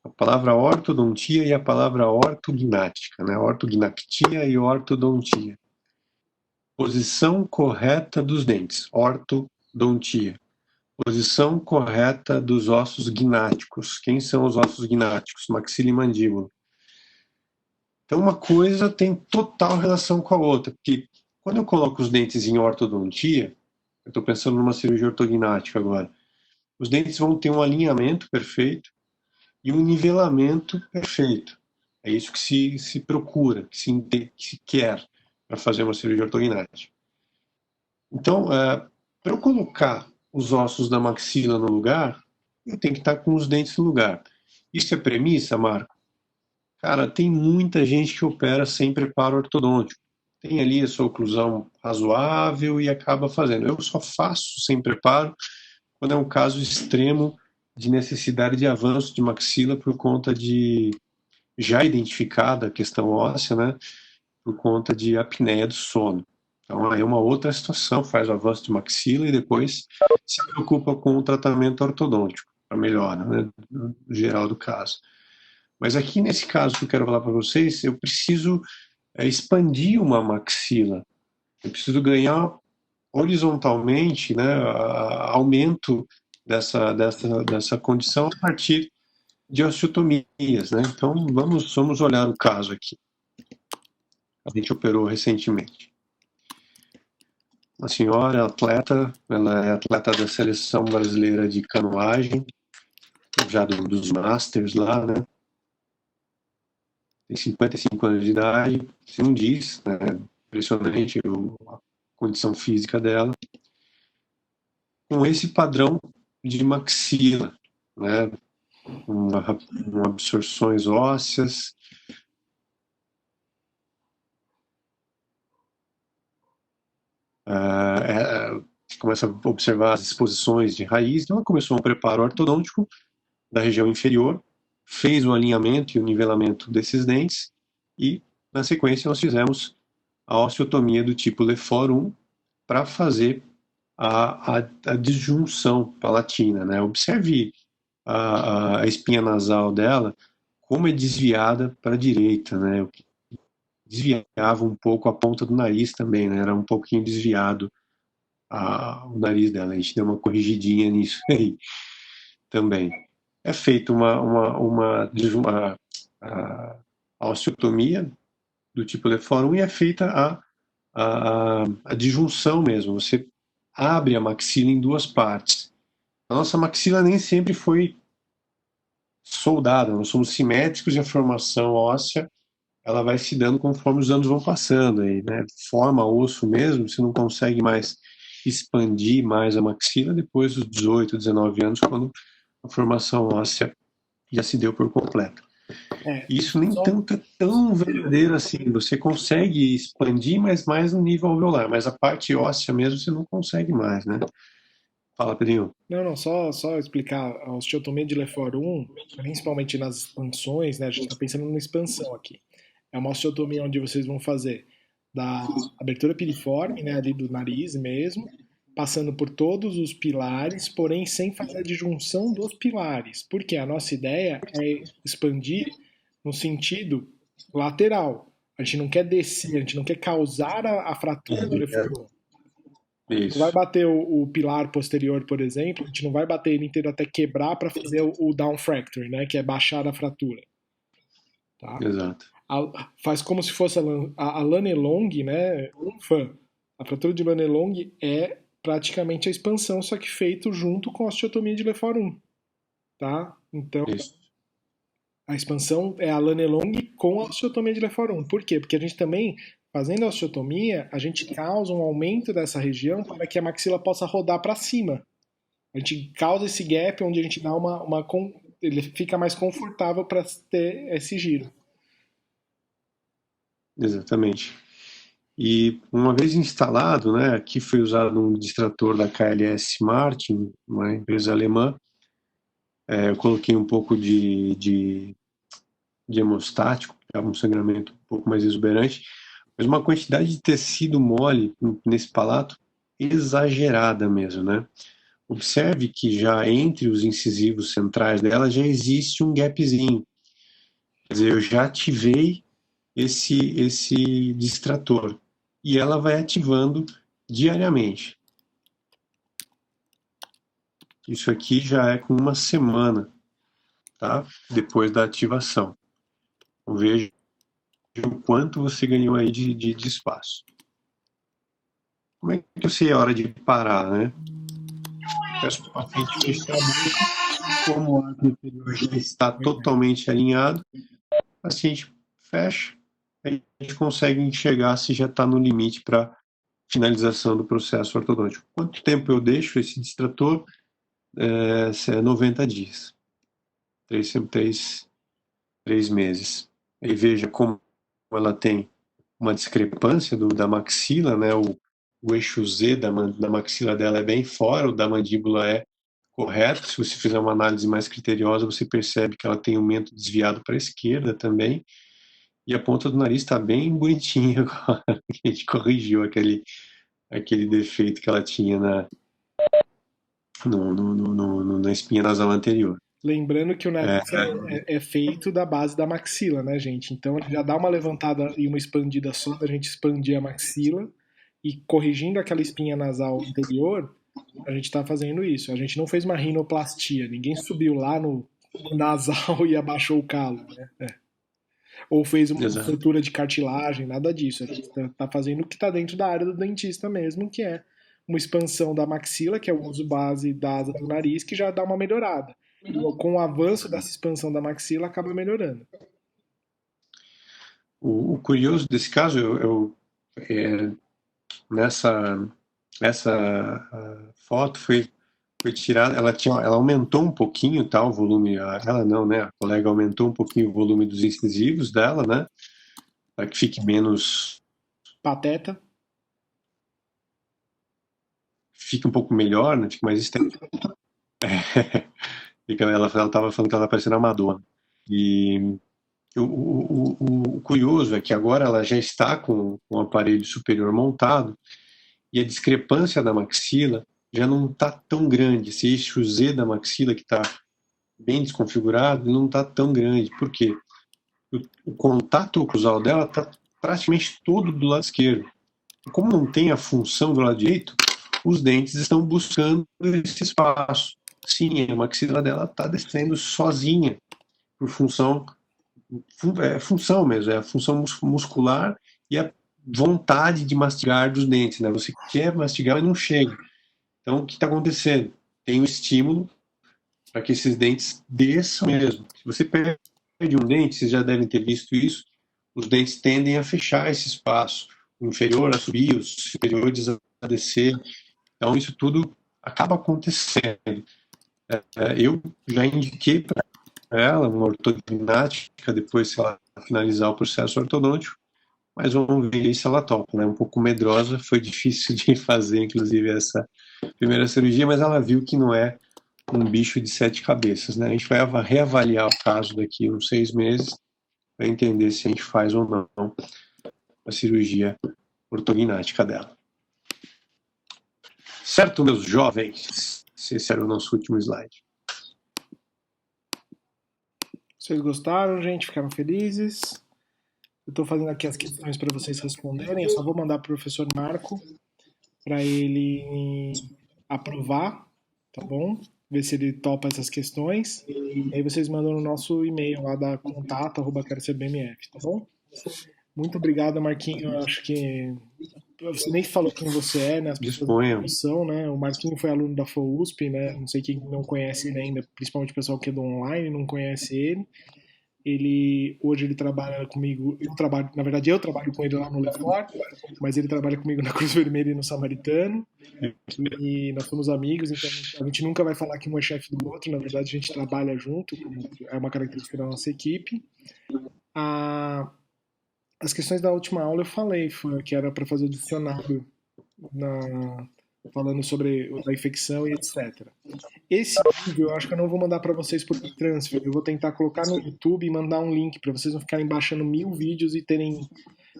A palavra ortodontia e a palavra ortognática, né, ortognactia e ortodontia. Posição correta dos dentes, ortodontia. Posição correta dos ossos gnáticos. Quem são os ossos gnáticos? Maxila e mandíbula. Então, uma coisa tem total relação com a outra, porque quando eu coloco os dentes em ortodontia, eu estou pensando numa cirurgia ortognática agora, os dentes vão ter um alinhamento perfeito e um nivelamento perfeito. É isso que se procura, que se quer para fazer uma cirurgia ortognática. Então, para eu colocar os ossos da maxila no lugar, eu tenho que estar com os dentes no lugar. Isso é premissa, Marco? Cara, tem muita gente que opera sem preparo ortodôntico. Tem ali a sua oclusão razoável e acaba fazendo. Eu só faço sem preparo quando é um caso extremo de necessidade de avanço de maxila por conta de já identificada a questão óssea, né? Por conta de apneia do sono. Então, aí é uma outra situação, faz o avanço de maxila e depois se preocupa com o tratamento ortodôntico, para melhora, né, no geral do caso. Mas aqui nesse caso que eu quero falar para vocês, eu preciso expandir uma maxila, eu preciso ganhar horizontalmente, né, aumento dessa condição a partir de osteotomias, né? Então vamos olhar o caso aqui. A gente operou recentemente. Uma senhora atleta, ela é atleta da seleção brasileira de canoagem, já dos Masters lá, né? Tem 55 anos de idade, se não diz, né? Impressionante a condição física dela. Com esse padrão de maxila, né? Com absorções ósseas, começa a observar as exposições de raiz, então ela começou um preparo ortodôntico da região inferior, fez o alinhamento e o nivelamento desses dentes e, na sequência, nós fizemos a osteotomia do tipo Lefort 1 para fazer a disjunção palatina, né? Observe a espinha nasal dela, como é desviada para a direita, né? Desviava um pouco a ponta do nariz também, né? Era um pouquinho desviado o nariz dela. A gente deu uma corrigidinha nisso aí também. É feita a osteotomia do tipo Lefort 1 e é feita a disjunção mesmo. Você abre a maxila em duas partes. A nossa maxila nem sempre foi soldada, nós somos simétricos e a formação óssea ela vai se dando conforme os anos vão passando. Aí, né? Forma osso mesmo, você não consegue mais expandir mais a maxila depois dos 18, 19 anos, quando a formação óssea já se deu por completo. Isso nem tanto é tão verdadeiro assim. Você consegue expandir, mas mais no nível alveolar. Mas a parte óssea mesmo você não consegue mais, né? Fala, Pedrinho. Não, só explicar a osteotomia de Lefort 1, principalmente nas expansões, né? A gente está pensando numa expansão aqui. É uma osteotomia onde vocês vão fazer da abertura piriforme, né, ali do nariz mesmo, passando por todos os pilares, porém sem fazer a disjunção dos pilares. Porque a nossa ideia é expandir no sentido lateral. A gente não quer descer, a gente não quer causar a fratura do Lefort 1. A gente não vai Isso. bater o pilar posterior, por exemplo, a gente não vai bater ele inteiro até quebrar para fazer o down fracture, né, que é baixar a fratura. Tá? Exato. Faz como se fosse a Lanelong, né? Fã. A fratura de Lanelong é praticamente a expansão, só que feito junto com a osteotomia de Lefort 1. Tá? Então, Isso. a expansão é a Lanelong com a osteotomia de Lefort 1. Por quê? Porque a gente também, fazendo a osteotomia, a gente causa um aumento dessa região para que a maxila possa rodar para cima. A gente causa esse gap onde a gente dá ele fica mais confortável para ter esse giro. Exatamente. E uma vez instalado, né, aqui foi usado um distrator da KLS Martin, uma empresa alemã. Eu coloquei um pouco de hemostático, para um sangramento um pouco mais exuberante, mas uma quantidade de tecido mole nesse palato exagerada mesmo, né? Observe que já entre os incisivos centrais dela já existe um gapzinho. Quer dizer, eu já ativei esse distrator e ela vai ativando diariamente. Isso aqui já é com uma semana, tá? Depois da ativação. Então, veja o quanto você ganhou aí de espaço. Como é que eu sei a hora de parar, né? Peço para o paciente fechar a boca, como o arco inferior já está totalmente alinhado, o paciente fecha, aí a gente consegue enxergar se já está no limite para finalização do processo ortodôntico. Quanto tempo eu deixo esse distrator? 90 dias. 3 meses. Aí veja como ela tem uma discrepância da maxila, né? O eixo Z da maxila dela é bem fora, o da mandíbula é correto. Se você fizer uma análise mais criteriosa, você percebe que ela tem um mento desviado para a esquerda também. E a ponta do nariz está bem bonitinha agora. A gente corrigiu aquele defeito que ela tinha na espinha nasal anterior. Lembrando que o nariz é feito da base da maxila, né, gente? Então ele já dá uma levantada e uma expandida só da gente expandir a maxila e corrigindo aquela espinha nasal anterior, a gente está fazendo isso. A gente não fez uma rinoplastia, ninguém subiu lá no nasal e abaixou o calo, né? Ou fez uma Exato. estrutura de cartilagem, nada disso. A gente está fazendo o que está dentro da área do dentista mesmo, que é uma expansão da maxila, que é o uso base da asa do nariz, que já dá uma melhorada. E com o avanço dessa expansão da maxila, acaba melhorando. O curioso desse caso, essa foto foi tirada, ela aumentou um pouquinho, tá, o volume, ela não, né, a colega aumentou um pouquinho o volume dos incisivos dela, né, para que fique menos, Pateta. fique um pouco melhor, né, fique mais estético. Ela estava falando que ela tá parecendo a Madonna. E o curioso é que agora ela já está com o aparelho superior montado e a discrepância da maxila já não está tão grande. Esse eixo Z da maxila, que está bem desconfigurado, não está tão grande. Por quê? O contato oclusal dela está praticamente todo do lado esquerdo. Como não tem a função do lado direito, os dentes estão buscando esse espaço. Sim, a maxila dela está descendo sozinha, por função mesmo, é a função muscular e a vontade de mastigar dos dentes, né? Você quer mastigar, mas não chega. Então, o que está acontecendo? Tem um estímulo para que esses dentes desçam mesmo. Se você perde um dente, vocês já devem ter visto isso, os dentes tendem a fechar esse espaço, o inferior a subir, os superiores a descer. Então, isso tudo acaba acontecendo. Eu já indiquei para ela uma ortognática depois que ela finalizar o processo ortodôntico, mas vamos ver se ela topa, né? Um pouco medrosa, foi difícil de fazer, inclusive, essa primeira cirurgia, mas ela viu que não é um bicho de 7 cabeças, né? A gente vai reavaliar o caso daqui a uns 6 meses para entender se a gente faz ou não a cirurgia ortognática dela. Certo, meus jovens? Esse era o nosso último slide. Vocês gostaram, gente? Ficaram felizes? Eu estou fazendo aqui as questões para vocês responderem. Eu só vou mandar para o professor Marco para ele aprovar, tá bom? Ver se ele topa essas questões. E aí vocês mandam no nosso e-mail lá da contato@queroserbmf, tá bom? Muito obrigado, Marquinho. Eu acho que você nem falou quem você é, né? As pessoas não são, né? O Marquinho foi aluno da FOUSP, né? Não sei quem não conhece ele ainda, principalmente o pessoal que é do online, não conhece ele. Hoje ele trabalha comigo, na verdade eu trabalho com ele lá no Lefort, mas ele trabalha comigo na Cruz Vermelha e no Samaritano, e nós somos amigos, então a gente nunca vai falar que um é chefe do outro, na verdade a gente trabalha junto, é uma característica da nossa equipe. As questões da última aula eu falei, que era para fazer o dicionário falando sobre a infecção e etc. Esse vídeo eu acho que eu não vou mandar para vocês por transfer. Eu vou tentar colocar no YouTube e mandar um link para vocês não ficarem baixando 1000 vídeos e terem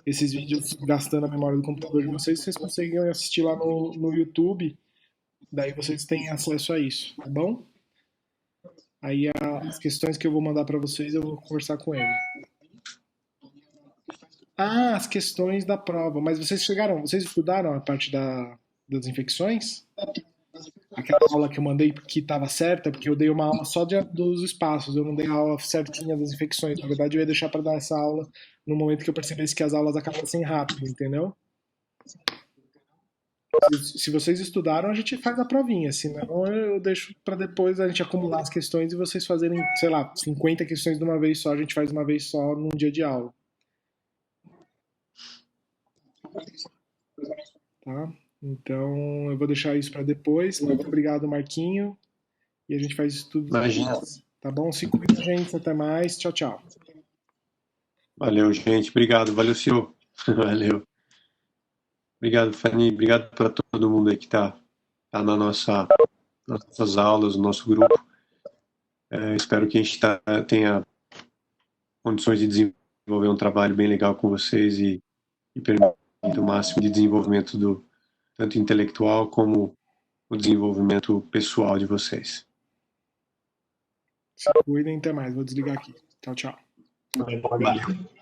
esses vídeos gastando a memória do computador de vocês. Vocês conseguem assistir lá no YouTube. Daí vocês têm acesso a isso, tá bom? Aí as questões que eu vou mandar para vocês eu vou conversar com ele. As questões da prova. Mas vocês estudaram a parte das infecções? aquela aula que eu mandei que estava certa, porque eu dei uma aula só dos espaços, eu não dei a aula certinha das infecções. Na verdade, eu ia deixar para dar essa aula no momento que eu percebesse que as aulas acabassem rápido, entendeu? Se vocês estudaram, a gente faz a provinha, senão eu deixo para depois a gente acumular as questões e vocês fazerem, sei lá, 50 questões de uma vez só, a gente faz uma vez só num dia de aula, tá? Então eu vou deixar isso para depois. Muito obrigado, Marquinho, e a gente faz isso tudo Imagina. depois, tá bom? Se cuida, gente, até mais, tchau, tchau. Valeu, gente. Obrigado. Valeu, senhor. Valeu. Obrigado, Fanny. Obrigado para todo mundo aí que tá nas nossas aulas, no nosso grupo. Espero que a gente tenha condições de desenvolver um trabalho bem legal com vocês e permita o máximo de desenvolvimento tanto intelectual como o desenvolvimento pessoal de vocês. Se cuidem, até mais. Vou desligar aqui. Tchau, tchau. Valeu.